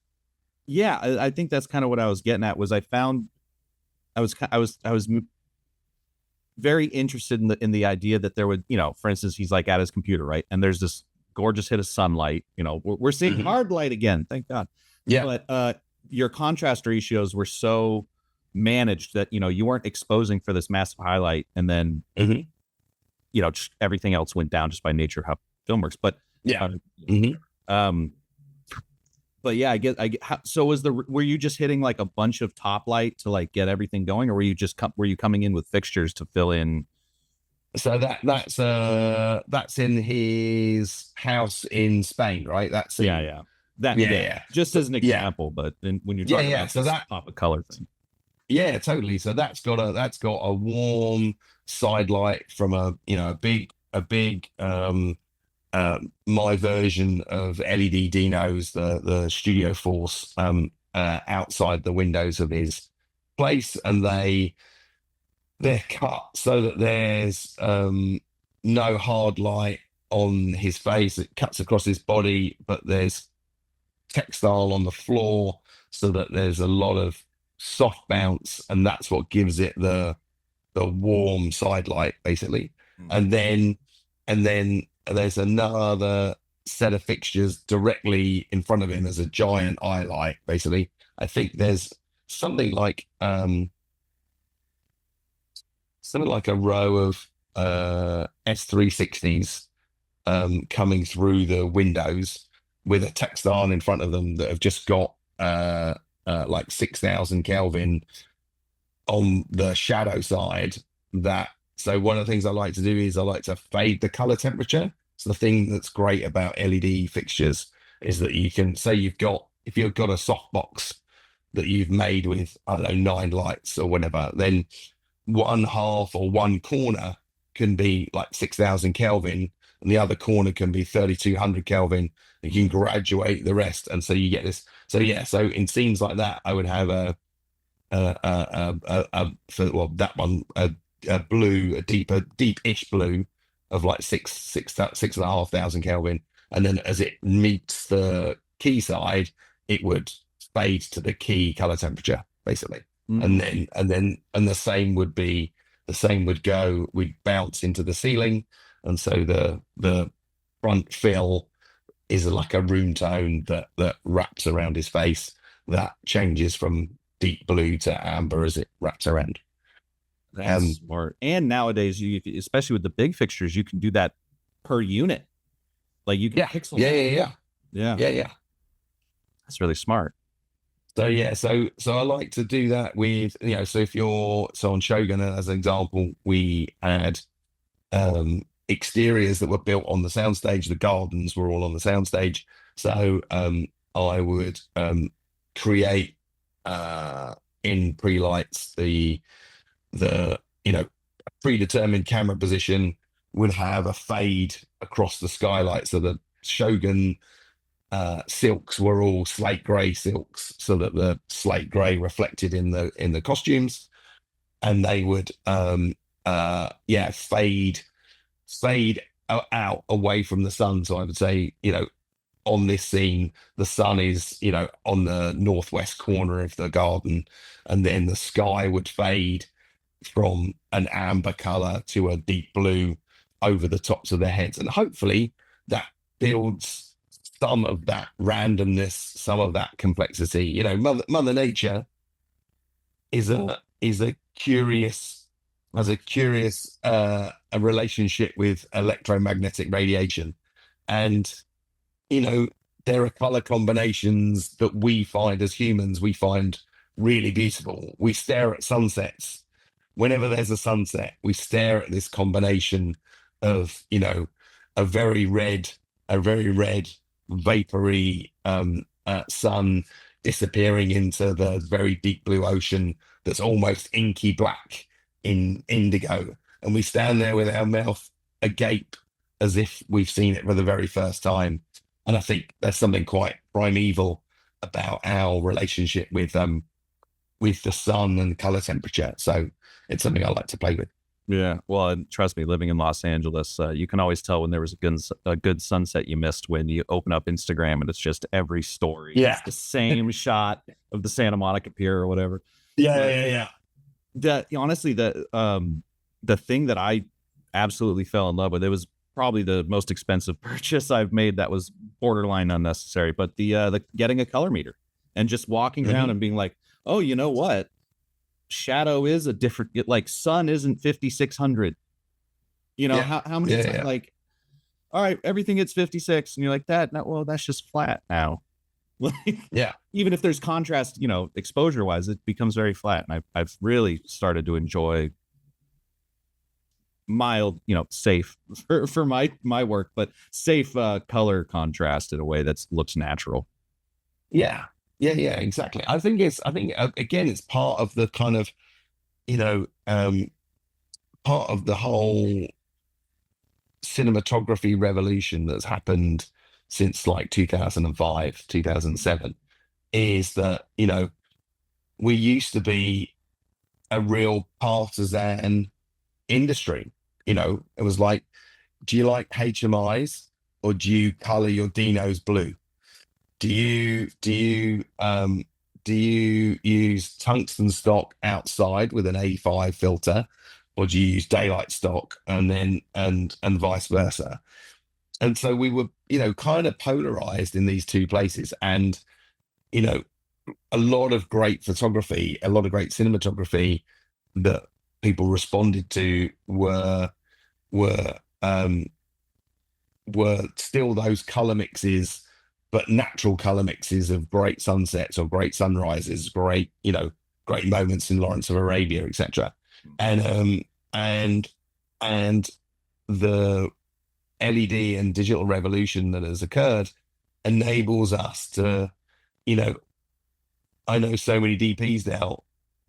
Yeah, I think that's kind of what I was getting at. Was I found I was very interested in the idea that there would, for instance, he's like at his computer, right, and there's this gorgeous hit of sunlight. We're seeing Mhm. hard light again, thank God. Yeah. But your contrast ratios were so managed that you weren't exposing for this massive highlight, and then Hmm. just everything else went down just by nature of how film works. But Yeah. uh, Hmm. um, but yeah, I get so were you just hitting like a bunch of top light to like get everything going, or were you coming in with fixtures to fill in? So that's in his house in Spain, right? That Yeah, scene. yeah, that Yeah, yeah. yeah. Just So as an yeah, example, but then when you're yeah, talking yeah. about So this that pop of color thing, yeah, totally. So that's got a warm side light from a big my version of LED Dinos, the Studio Force, outside the windows of his place, and they're cut so that there's no hard light on his face. It cuts across his body, but there's textile on the floor so that there's a lot of soft bounce, and that's what gives it the warm side light, basically. Mm. And then there's another set of fixtures directly in front of him as a giant eye light, basically. I think there's something like a row of S360s coming through the windows with a textile in front of them that have just got like 6,000 Kelvin on the shadow side. That So one of the things I like to do is I like to fade the color temperature. So the thing that's great about LED fixtures is that you can say if you've got a softbox that you've made with, I don't know, 9 lights or whatever, then one half or one corner can be like 6,000 Kelvin, and the other corner can be 3,200 Kelvin. And you can graduate the rest, and so you get this. So yeah, so in scenes like that, I would have well, that one, a blue, deep-ish blue of like 6,500 Kelvin, and then as it meets the key side, it would fade to the key color temperature, basically. And the same would go, we'd bounce into the ceiling, and so the front fill is like a room tone that wraps around his face, that changes from deep blue to amber as it wraps around. That's smart. And nowadays, especially with the big fixtures, you can do that per unit. Like you can pixel. Yeah. That's really smart. So yeah, so I like to do that with, so if you're on Shogun as an example, we had exteriors that were built on the soundstage. The gardens were all on the soundstage. So I would create in pre-lights the predetermined camera position would have a fade across the skylight. So the Shogun silks were all slate gray silks, so that the slate gray reflected in the costumes, and they would fade out away from the sun. So I would say, on this scene, the sun is, on the northwest corner of the garden, and then the sky would fade from an amber color to a deep blue over the tops of their heads. And hopefully that builds some of that randomness, some of that complexity. Mother Nature is a curious a relationship with electromagnetic radiation. And there are color combinations that we find as humans, we find really beautiful. We stare at sunsets. Whenever there's a sunset, we stare at this combination of, a very red, vapory sun disappearing into the very deep blue ocean that's almost inky black in indigo. And we stand there with our mouth agape as if we've seen it for the very first time. And I think there's something quite primeval about our relationship with the sun and color temperature. So it's something I like to play with. Yeah, well, and trust me, living in Los Angeles, you can always tell when there was a good sunset you missed when you open up Instagram and it's just every story. Yeah, it's the same shot of the Santa Monica Pier or whatever. Yeah. Honestly, the thing that I absolutely fell in love with, it was probably the most expensive purchase I've made that was borderline unnecessary, but the getting a color meter and just walking around and being like, oh, you know what? Shadow is a different, like sun isn't 5,600. How many times, like, all right, everything gets 56, and you're like that. No, well, that's just flat now. Even if there's contrast, exposure wise, it becomes very flat. And I've really started to enjoy mild, safe for my work, but safe color contrast in a way that looks natural. Yeah, exactly. I think again, it's part of the kind of, part of the whole cinematography revolution that's happened since like 2005, 2007 is that, we used to be a real partisan industry. It was like, do you like HMIs or do you color your Dinos blue? Do you use tungsten stock outside with an A5 filter, or do you use daylight stock and vice versa? And so we were, kind of polarized in these two places. And, you know, a lot of great photography, a lot of great cinematography that people responded to were um were still those color mixes, but natural color mixes of great sunsets or great sunrises, great moments in Lawrence of Arabia, etc. And and the LED and digital revolution that has occurred enables us to, you know, I know so many DPs now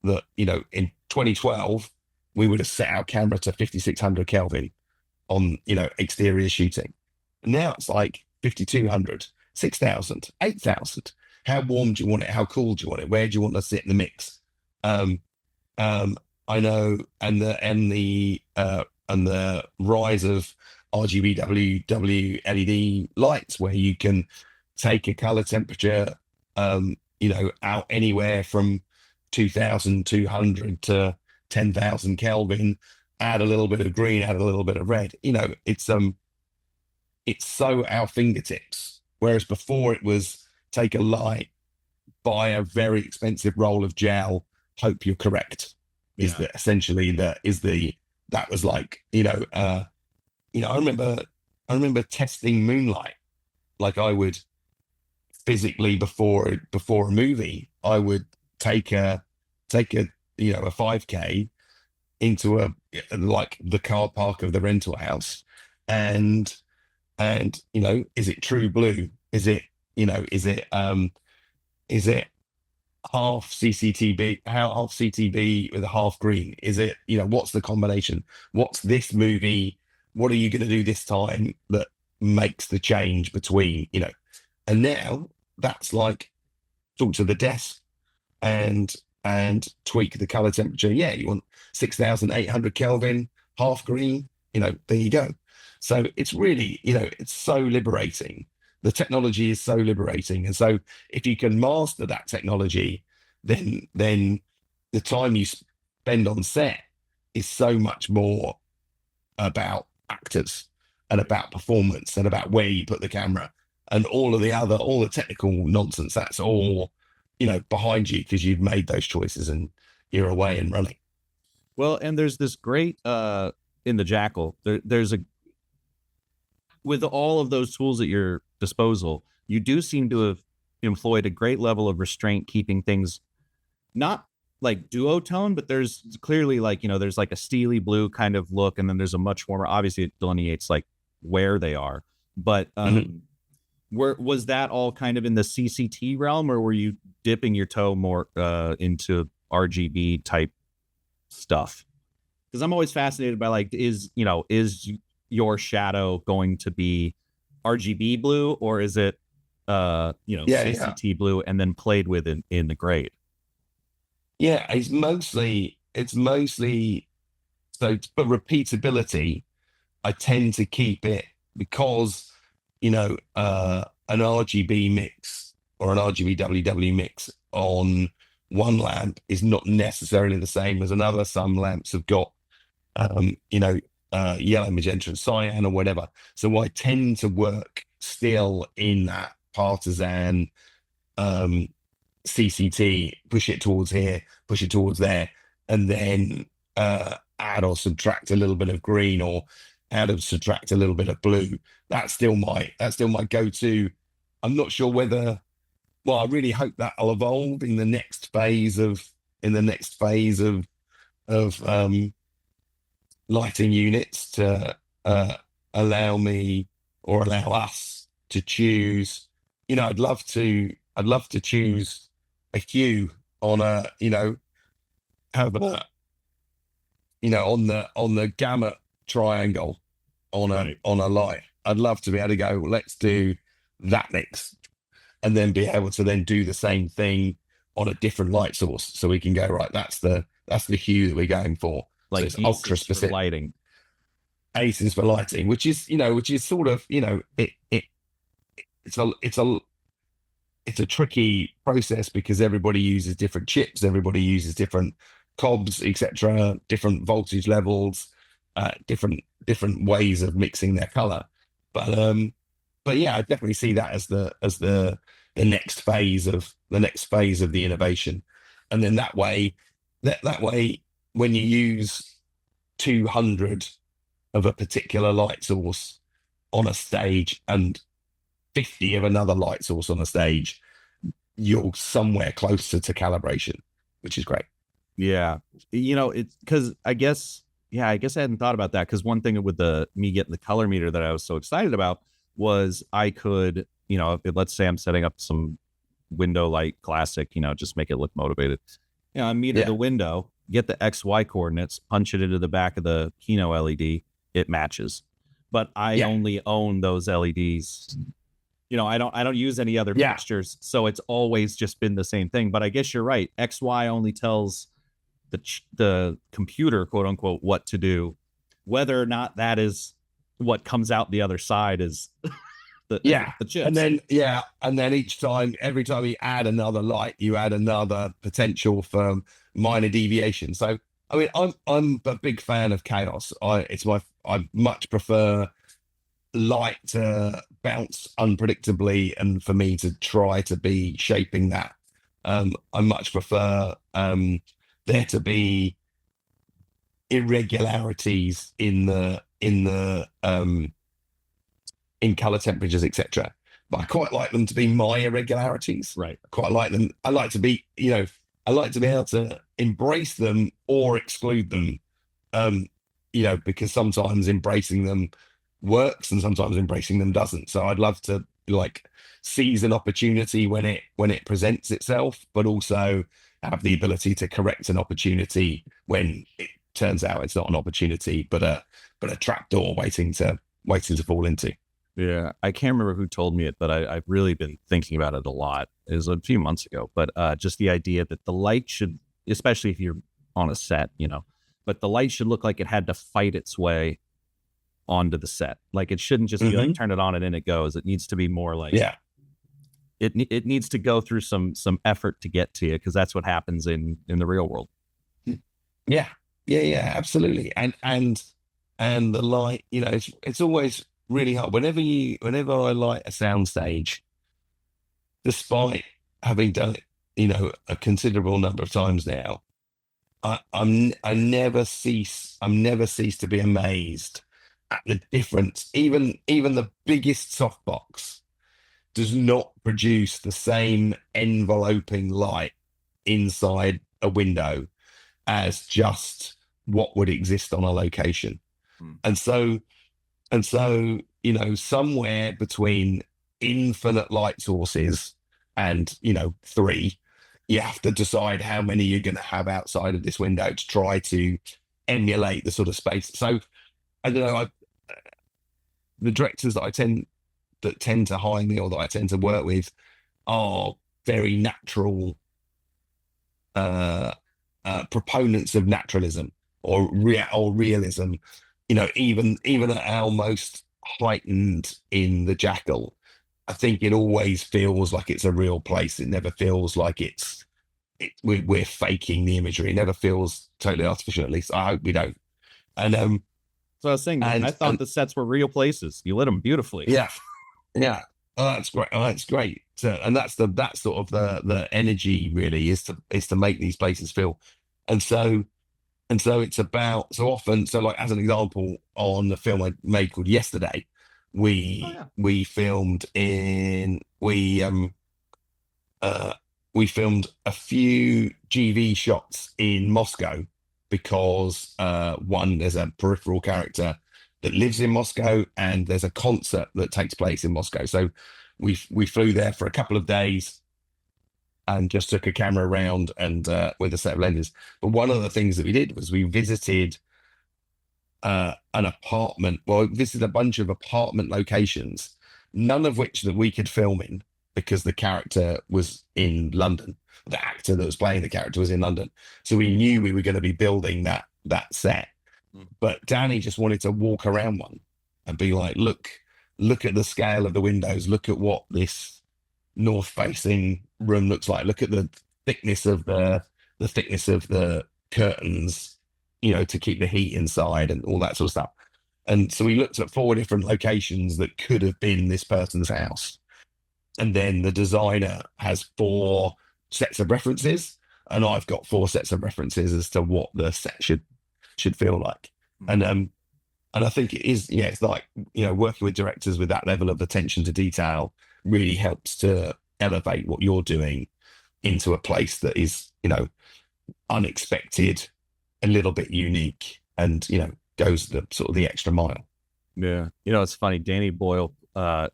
that, in 2012, we would have set our camera to 5600 Kelvin on, exterior shooting. Now it's like 5200, 6000, 8000. How warm do you want it? How cool do you want it? Where do you want to sit in the mix? Um, um, I know, and the rise of RGB LED lights, where you can take a color temperature, out anywhere from 2200 to 10,000 Kelvin, add a little bit of green, add a little bit of red. It's so at our fingertips. Whereas before it was take a light, buy a very expensive roll of gel, hope you're correct. Is Yeah. that essentially that was like, I remember testing Moonlight. Like, I would physically, before a movie, I would take a a 5K into like the car park of the rental house, and is it true blue? Is it half CCTV, half CTB with a half green? Is it, what's the combination? What's this movie? What are you going to do this time that makes the change between, and now that's like, talk to the desk and tweak the color temperature. Yeah, you want 6,800 Kelvin, half green, there you go. So it's really, it's so liberating. The technology is so liberating. And so if you can master that technology, then the time you spend on set is so much more about actors and about performance and about where you put the camera and all the technical nonsense. That's all, behind you because you've made those choices and you're away and running. Well, and there's this great in the Jackal. There's a with all of those tools at your disposal, you do seem to have employed a great level of restraint, keeping things not like duotone, but there's clearly, like, there's like a steely blue kind of look, and then there's a much warmer. Obviously, it delineates like where they are. But Mhm. was that all kind of in the CCT realm, or were you dipping your toe more into RGB type stuff? Because I'm always fascinated by, like, is your shadow going to be RGB blue, or is it Yeah, yeah. CCT blue and then played with in the grade? Yeah, it's mostly so for repeatability, I tend to keep it because, an RGB mix or an RGB mix on one lamp is not necessarily the same as another. Some lamps have got, um, you know, yellow, magenta, and cyan or whatever. So I tend to work still in that partisan, um, CCT, push it towards here, push it towards there, and then add or subtract a little bit of green or add or subtract a little bit of blue. That's still my go-to. I'm not sure whether, well, I really hope that'll evolve in the next phase of lighting units to uh, allow me or allow us to choose. I'd love to choose a hue on a, have a, on the gamut triangle Right. on a light. I'd love to be able to go, let's do that next, and then be able to then do the same thing on a different light source. So we can go, right, that's the hue that we're going for. So Like it's ultra aces for specific. lighting. Aces for lighting, which is, which is sort of, it's a it's a tricky process because everybody uses different chips, everybody uses different cobs, etc., different voltage levels, different ways of mixing their color. But yeah, I definitely see that as the next phase of the innovation, and then that way when you use 200 of a particular light source on a stage and 50 of another light source on a stage, you're somewhere closer to calibration, which is great. Yeah. It's because I guess I hadn't thought about that. Because one thing with me getting the color meter that I was so excited about was I could, let's say I'm setting up some window light classic, just make it look motivated. I meter Yeah, the window, get the XY coordinates, punch it into the back of the Kino LED, it matches. But I yeah, only own those LEDs. I don't use any other yeah, fixtures, so it's always just been the same thing. But I guess you're right. XY only tells the computer, quote unquote, what to do. Whether or not that is what comes out the other side is the yeah. the chips. And then every time you add another light, you add another potential for minor deviation. So I mean, I'm a big fan of chaos. I much prefer light to bounce unpredictably and for me to try to be shaping that. I much prefer there to be irregularities in color temperatures, etc. But I quite like them to be my irregularities. Right. I quite like them. I like to be, I like to be able to embrace them or exclude them. Um, because sometimes embracing them works and sometimes embracing them doesn't. So I'd love to like seize an opportunity when it presents itself, but also have the ability to correct an opportunity when it turns out it's not an opportunity, but a trapdoor waiting to fall into. Yeah, I can't remember who told me it, but I've really been thinking about it a lot. It was a few months ago, but just the idea that the light should, especially if you're on a set, but the light should look like it had to fight its way onto the set. Like it shouldn't just be like Hmm. turn it on and in it goes. It needs to be more like Yeah, it needs to go through some effort to get to you because that's what happens in the real world. yeah, yeah, absolutely. And the light, it's always really hard. Whenever I light a soundstage, despite having done it, a considerable number of times now, I'm never cease to be amazed at the difference. Even the biggest softbox does not produce the same enveloping light inside a window as just what would exist on a location. Hmm. And so somewhere between infinite light sources and, three, you have to decide how many you're going to have outside of this window to try to emulate the sort of space. So I don't know, the directors that tend to hire me or that I tend to work with are very natural uh, proponents of naturalism or realism. Even at our most heightened in the Jackal, I think it always feels like it's a real place. It never feels like we're faking the imagery. It never feels totally artificial. At least I hope we don't. And So I was saying, man, I thought and the sets were real places. You lit them beautifully. yeah, yeah. Oh, that's great. Oh, that's great. So, and that's sort of the energy really is to make these places feel. And so it's about so often. So like as an example, on the film I made called Yesterday, Oh yeah. uh we filmed a few GV shots in Moscow because one, there's a peripheral character that lives in Moscow and there's a concert that takes place in Moscow. So we flew there for a couple of days and just took a camera around and with a set of lenses. But one of the things that we did was we visited an apartment. Well, this is a bunch of apartment locations, none of which that we could film in because the character was in London. The actor that was playing the character was in London, so we knew we were going to be building that set. Mm. But Danny just wanted to walk around one and be like, look at the scale of the windows. Look at what this north facing room looks like. Look at the thickness of the thickness of the curtains, to keep the heat inside and all that sort of stuff. And so we looked at 4 different locations that could have been this person's house. And then the designer has 4 sets of references, and I've got 4 sets of references as to what the set should feel like. And I think it is, yeah, it's like, working with directors with that level of attention to detail really helps to elevate what you're doing into a place that is, unexpected, a little bit unique, and, goes the sort of the extra mile. Yeah. It's funny. Danny Boyle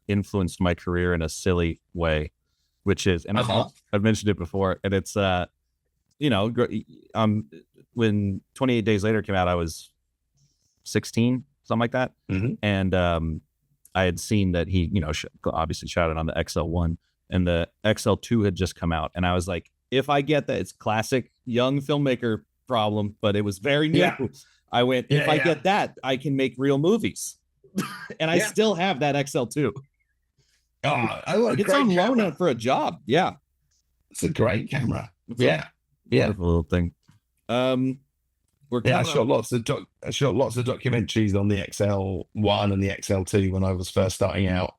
influenced my career in a silly way, which is, and I've mentioned it before, and it's, when 28 Days Later came out, I was 16, something like that. Mm-hmm. And I had seen that he, obviously shot it on the XL1, and the XL2 had just come out. And I was like, if I get that, it's classic young filmmaker problem, but it was very new. Yeah. I went, if I get that, I can make real movies. And I still have that XL2. It's on loan for a job. Yeah. It's a great camera. Yeah. Little thing. I shot lots of documentaries on the XL1 and the XL2 when I was first starting out.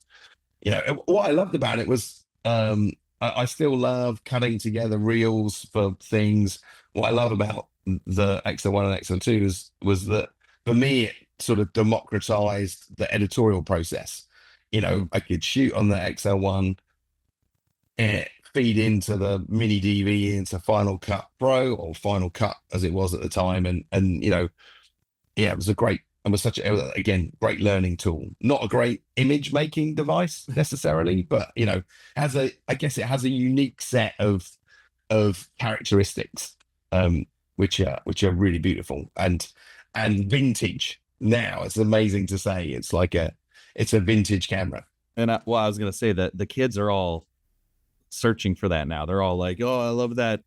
What I loved about it was I still love cutting together reels for things. What I love about the XL1 and XL2 was that for me it sort of democratized the editorial process. I could shoot on the XL1, feed into the mini DV into Final Cut Pro, or Final Cut as it was at the time, and it was such again great learning tool. Not a great image making device necessarily, but I guess it has a unique set of characteristics, which are really beautiful and vintage. Now it's amazing to say it's a vintage camera. And I was going to say that the kids are all searching for that now. They're all like, oh, I love that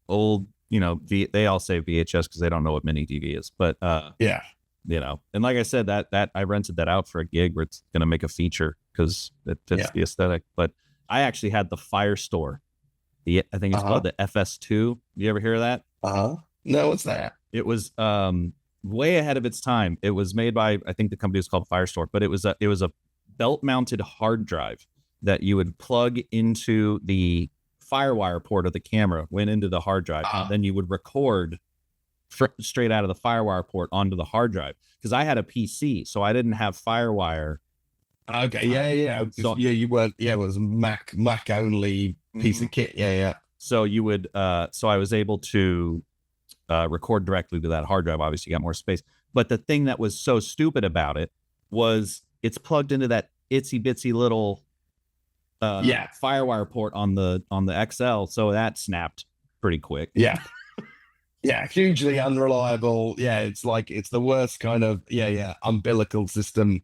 old, they all say VHS because they don't know what mini DV is. But and like I said, that I rented that out for a gig where it's going to make a feature because it fits the aesthetic. But I actually had the Firestore. I think it's called the FS2. You ever hear of that? No, what's that? It was way ahead of its time. It was made by, I think the company was called Firestore, but it was a belt mounted hard drive that you would plug into the FireWire port of the camera, went into the hard drive, and then you would record straight out of the FireWire port onto the hard drive. Because I had a PC, so I didn't have FireWire. Okay, yeah. So, you weren't. Yeah, it was Mac only piece of kit. Yeah. So you would. So I was able to record directly to that hard drive. Obviously, you got more space. But the thing that was so stupid about it was it's plugged into that itsy bitsy little FireWire port on the XL, so that snapped pretty quick. Hugely unreliable. It's the worst kind of umbilical system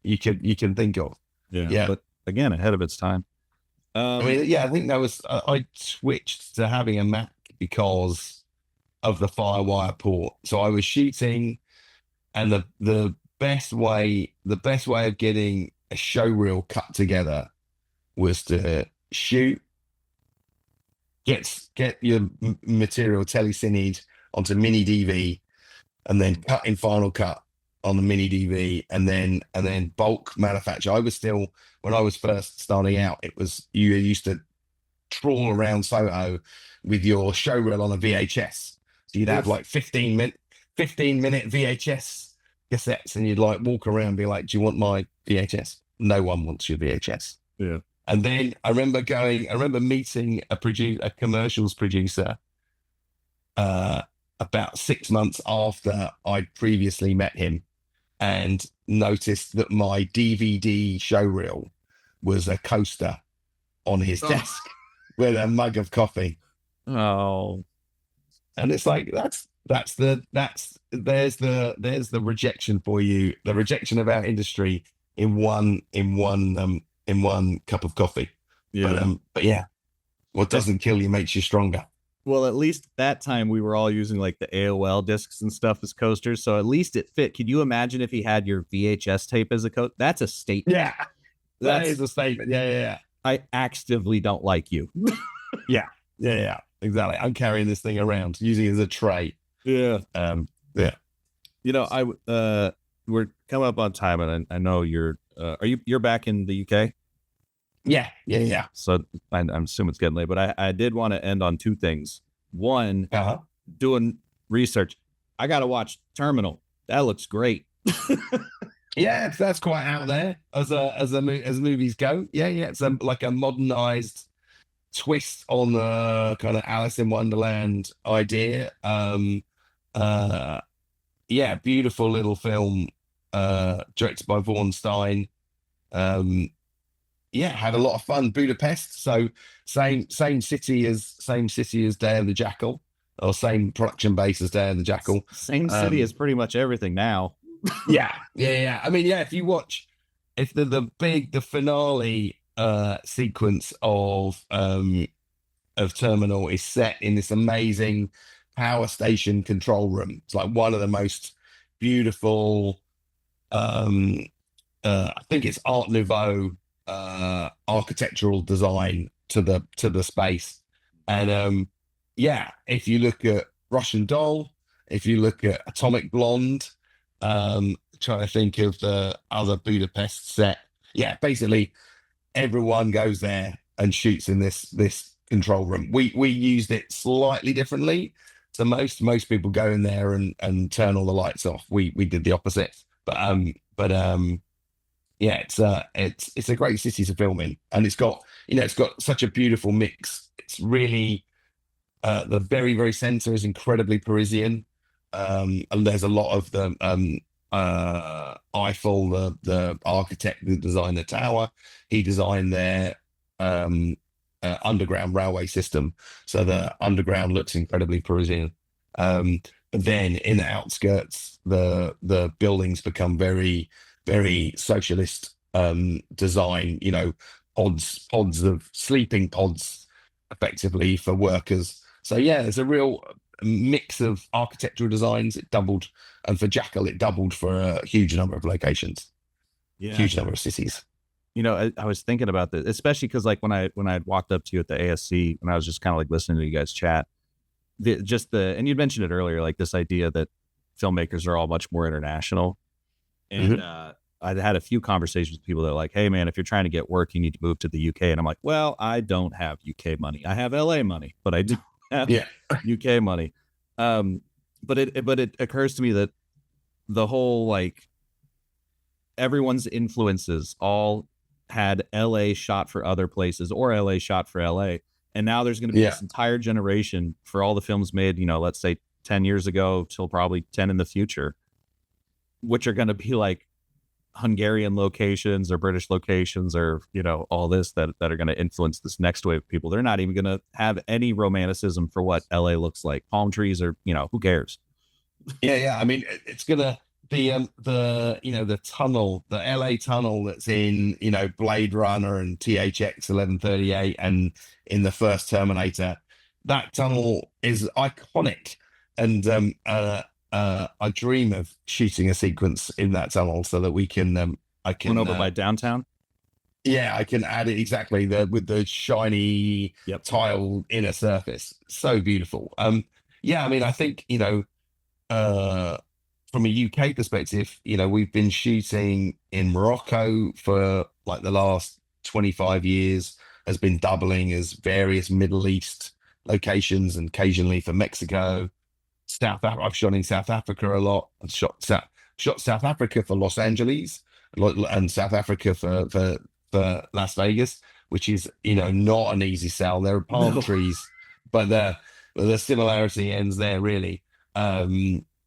you can think of. But again, ahead of its time. I think that was I switched to having a Mac because of the FireWire port. So I was shooting, and the best way of getting a show reel cut together was to shoot, get your material telecinied onto mini DV, and then cut in Final Cut on the mini DV, and then bulk manufacture. When I was first starting out, it was you used to trawl around Soho with your show reel on a VHS. So you'd have like 15-minute VHS cassettes, and you'd like walk around and be like, "Do you want my VHS?" No one wants your VHS. Yeah. And then I remember meeting a commercials producer about 6 months after I'd previously met him, and noticed that my DVD show reel was a coaster on his desk with a mug of coffee. Oh. And it's like there's the rejection for you, the rejection of our industry in one cup of coffee. Yeah. But yeah, what Eh, doesn't kill you makes you stronger. Well, at least that time we were all using like the AOL discs and stuff as coasters, so at least it fit. Could you imagine if he had your VHS tape as a coat? That's a statement. Yeah, that That's is a statement. Yeah, I actively don't like you. yeah, yeah, yeah, yeah. Exactly. I'm carrying this thing around, using it as a tray. Yeah. Yeah, I we're coming up on time, and I know you're back in the UK, yeah, yeah, yeah. so I'm assuming it's getting late. But I did want to end on two things. One, Uh-huh. doing research. I got to watch Terminal. That looks great. Yeah, that's quite out there as movies go. Yeah, yeah. It's like a modernized twist on the kind of Alice in Wonderland idea. Uh, yeah, beautiful little film, directed by Vaughan Stein. Um, yeah, had a lot of fun. Budapest, so same city as Day of the Jackal, or same production base as Day of the Jackal. Same city Um, is pretty much everything now. yeah, yeah, yeah. I mean, yeah, if the finale sequence of Terminal is set in this amazing power station control room. It's like one of the most beautiful, um, I think it's Art Nouveau architectural design to the space. And yeah, if you look at Russian Doll, if you look at Atomic Blonde, trying to think of the other Budapest set. Yeah, basically everyone goes there and shoots in this control room. We used it slightly differently. So most people go in there and turn all the lights off. We did the opposite. But yeah, it's a great city to film in, and it's got such a beautiful mix. It's really the very, very center is incredibly Parisian. And there's a lot of the Eiffel, the architect who designed the tower. He designed their um, underground railway system, so the underground looks incredibly Parisian. But then in the outskirts, the buildings become very, very socialist design. Pods of sleeping pods, effectively for workers. So yeah, there's a real mix of architectural designs. It doubled, and for Jackal, it doubled for a huge number of locations, Yeah. huge number of cities. I was thinking about this, especially because like when I had walked up to you at the ASC, and I was just kind of like listening to you guys chat, and you mentioned it earlier, like this idea that filmmakers are all much more international. And Mhm. I'd had a few conversations with people that are like, hey man, if you're trying to get work, you need to move to the UK. And I'm like, well, I don't have UK money. I have LA money, but I do have Yeah, UK money. Um, but it occurs to me that the whole like everyone's influences all had LA shot for other places or LA shot for LA. And now there's going to be yeah, this entire generation for all the films made, let's say 10 years ago till probably 10 in the future, which are going to be like Hungarian locations or British locations or, all this that are going to influence this next wave of people. They're not even going to have any romanticism for what LA looks like. Palm trees or, who cares? yeah, yeah. I mean, it's gonna the tunnel, the LA tunnel that's in Blade Runner and THX 1138 and in the first Terminator. That tunnel is iconic, and I dream of shooting a sequence in that tunnel so that we can I One can over by downtown. yeah, I can add it exactly with the shiny Yep. tile inner surface. So beautiful. Yeah, I mean, I think, uh, from a UK perspective, we've been shooting in Morocco for like the last 25 years, has been doubling as various Middle East locations, and occasionally for Mexico. I've shot in South Africa a lot. I've shot South Africa for Los Angeles, and South Africa for Las Vegas, which is not an easy sell. There are palm No. trees, but the similarity ends there really.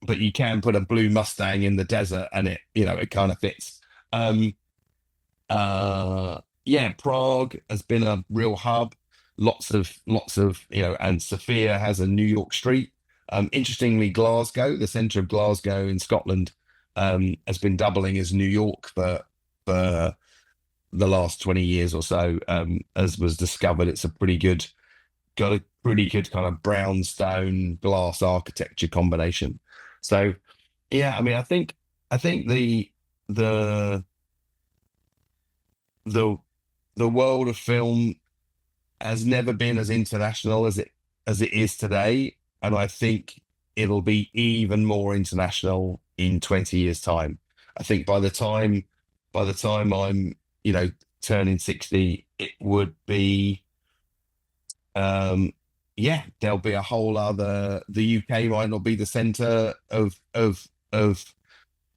But you can put a blue Mustang in the desert, and it kind of fits. Um, yeah, Prague has been a real hub. Lots of and Sofia has a New York street. Interestingly, Glasgow, the centre of Glasgow in Scotland, has been doubling as New York for the last 20 years or so. As was discovered, it's a pretty good, got a pretty good kind of brownstone glass architecture combination. So yeah, I mean, I think the the the world of film has never been as international as it is today, and I think it'll be even more international in 20 years' time. I think by the time I'm, turning 60, it would be yeah, there'll be a whole other, the UK might not be the center of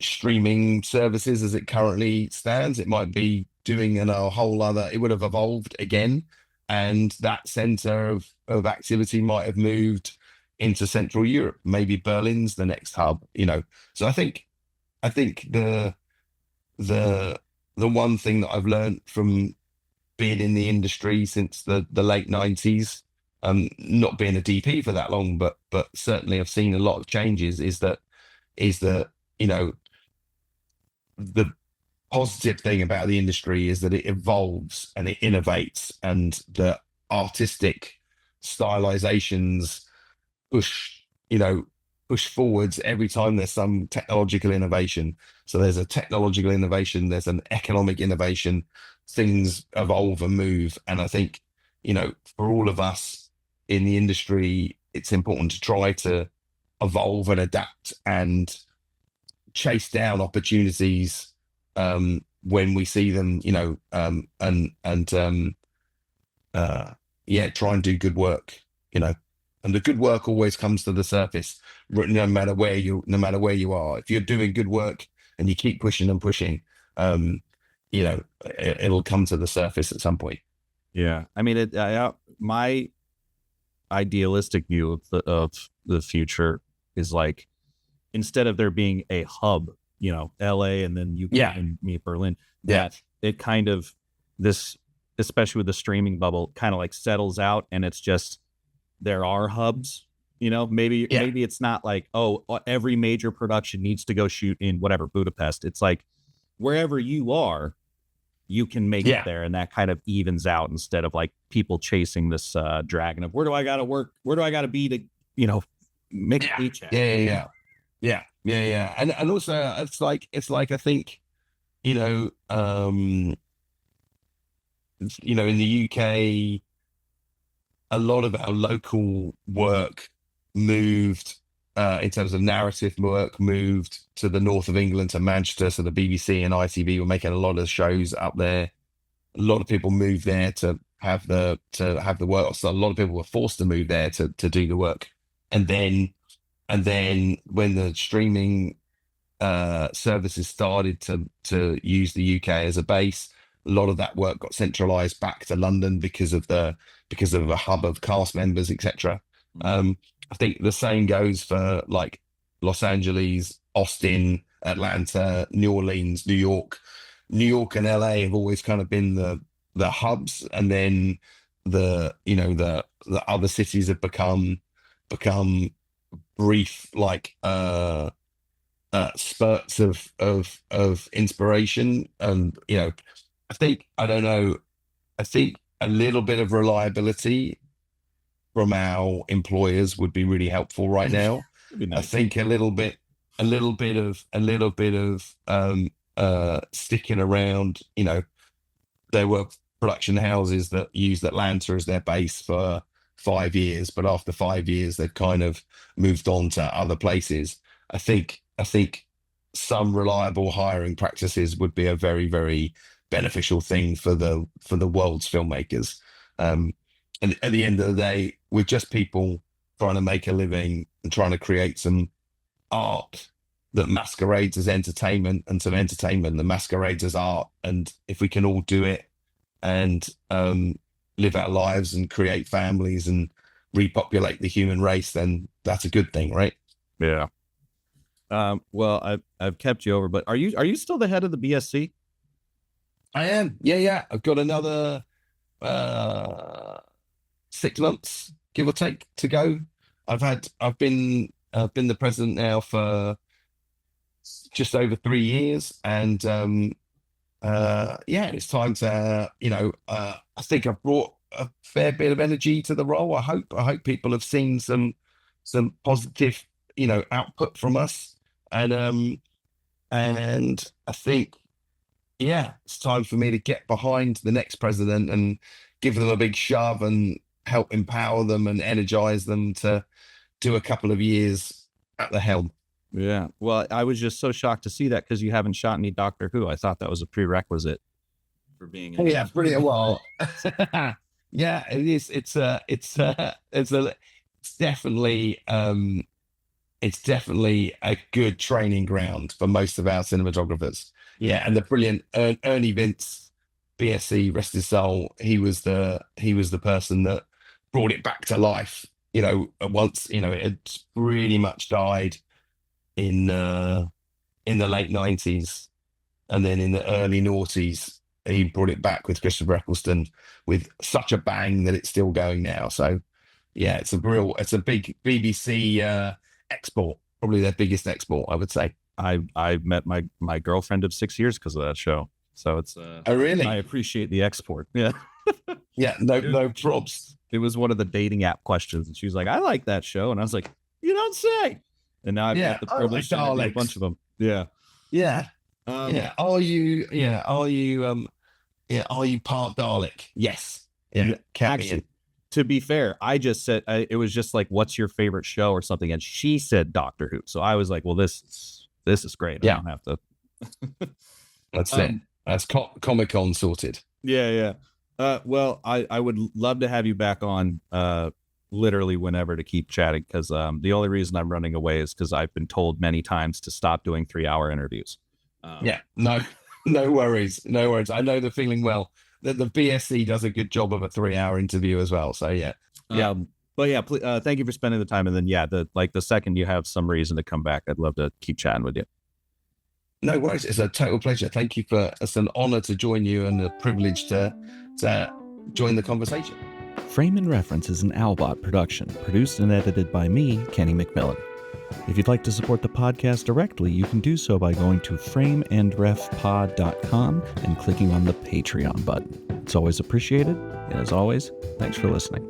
streaming services as it currently stands. It might be doing in a whole other, it would have evolved again. And that center of activity might have moved into Central Europe. Maybe Berlin's the next hub. So I think the the one thing that I've learned from being in the industry since the late 90s, not being a DP for that long, but certainly I've seen a lot of changes, is that, you know, the positive thing about the industry is that it evolves and it innovates, and the artistic stylizations push, push forwards every time there's some technological innovation. So there's a technological innovation, there's an economic innovation, things evolve and move. And I think, for all of us in the industry, it's important to try to evolve and adapt and chase down opportunities when we see them, and yeah, try and do good work, you know. And the good work always comes to the surface, no matter where you are. If you're doing good work and you keep pushing and pushing, it'll come to the surface at some point. Yeah, I mean, my idealistic view of the future is like, instead of there being a hub, LA and then UK Yeah, and me Berlin, yeah, that it kind of, this, especially with the streaming bubble, kind of like settles out, and it's just, there are hubs. Maybe yeah, it's not like, oh, every major production needs to go shoot in whatever Budapest. It's like, wherever you are, you can make it yeah, there, and that kind of evens out, instead of like people chasing this dragon of, where do I got to work, where do I got to be to make a yeah, paycheck. yeah, yeah, yeah, yeah, yeah, yeah. And also, it's like I think, you know, um, in the UK, a lot of our local work moved, in terms of narrative work, moved to the north of England, to Manchester. So the BBC and ITV were making a lot of shows up there. A lot of people moved there to have the work. So a lot of people were forced to move there to do the work. And then when the streaming services started to use the UK as a base, a lot of that work got centralized back to London because of a hub of cast members, etc. I think the same goes for like Los Angeles, Austin, Atlanta, New Orleans, New York. New York and LA have always kind of been the hubs, and then the other cities have become brief, like spurts of inspiration. And I don't know, I think a little bit of reliability from our employers would be really helpful right now. It'd be I nice. think a little bit of sticking around. There were production houses that used Atlanta as their base for 5 years, but after 5 years, they've kind of moved on to other places. I think some reliable hiring practices would be a very, very beneficial thing for the world's filmmakers. And at the end of the day, we're just people trying to make a living and trying to create some art that masquerades as entertainment, and some entertainment that masquerades as art. And if we can all do it and live our lives and create families and repopulate the human race, then that's a good thing, right? Yeah. Well, I've kept you over, but are you still the head of the BSC? I am. Yeah, yeah. I've got another uh 6 months, give or take, to go. I've been the president now for just over 3 years, and yeah, it's time to, I think I've brought a fair bit of energy to the role. I hope people have seen some positive, output from us, and I think, yeah, it's time for me to get behind the next president and give them a big shove and help empower them and energize them to do a couple of years at the helm. Yeah. Well, I was just so shocked to see that because you haven't shot any Doctor Who. I thought that was a prerequisite for being in. Yeah, brilliant. Well, yeah, it is. It's definitely, it's definitely a good training ground for most of our cinematographers. Yeah, and the brilliant Ernie Vince, BSc, rest his soul. He was the person that brought it back to life. Once it had pretty much died in the late '90s, and then in the early noughties, he brought it back with Christopher Eccleston with such a bang that it's still going now. So yeah, it's a big BBC export, probably their biggest export, I would say. I met my girlfriend of 6 years because of that show. So it's Oh, really? I appreciate the export. Yeah. Yeah, no props. It was one of the dating app questions, and she was like, "I like that show," and I was like, "You don't say." And now I've Yeah, got the I like privilege to interview a bunch Daleks. of them. Yeah. Yeah, Um, yeah. Are you part Dalek? Yes. Yeah, count me in. actually, to be fair, I just said it was just like, "What's your favorite show?" or something, and she said Doctor Who. So I was like, "Well, this is great. I Yeah, don't have to." that's it. Um, That's Comic Con sorted. yeah, yeah. Well, I would love to have you back on literally whenever to keep chatting because the only reason I'm running away is because I've been told many times to stop doing 3 hour interviews. Yeah, no, no worries, no worries. I know the feeling well. The BSC does a good job of a 3 hour interview as well. So yeah, yeah, But yeah, thank you for spending the time. And then yeah, the second you have some reason to come back, I'd love to keep chatting with you. no worries. It's a total pleasure. Thank you for. It's an honor to join you and a privilege to join the conversation. Frame and Reference is an Owlbot production, produced and edited by me, Kenny McMillan. If you'd like to support the podcast directly, you can do so by going to frameandrefpod.com and clicking on the Patreon button. It's always appreciated, and as always, thanks for listening.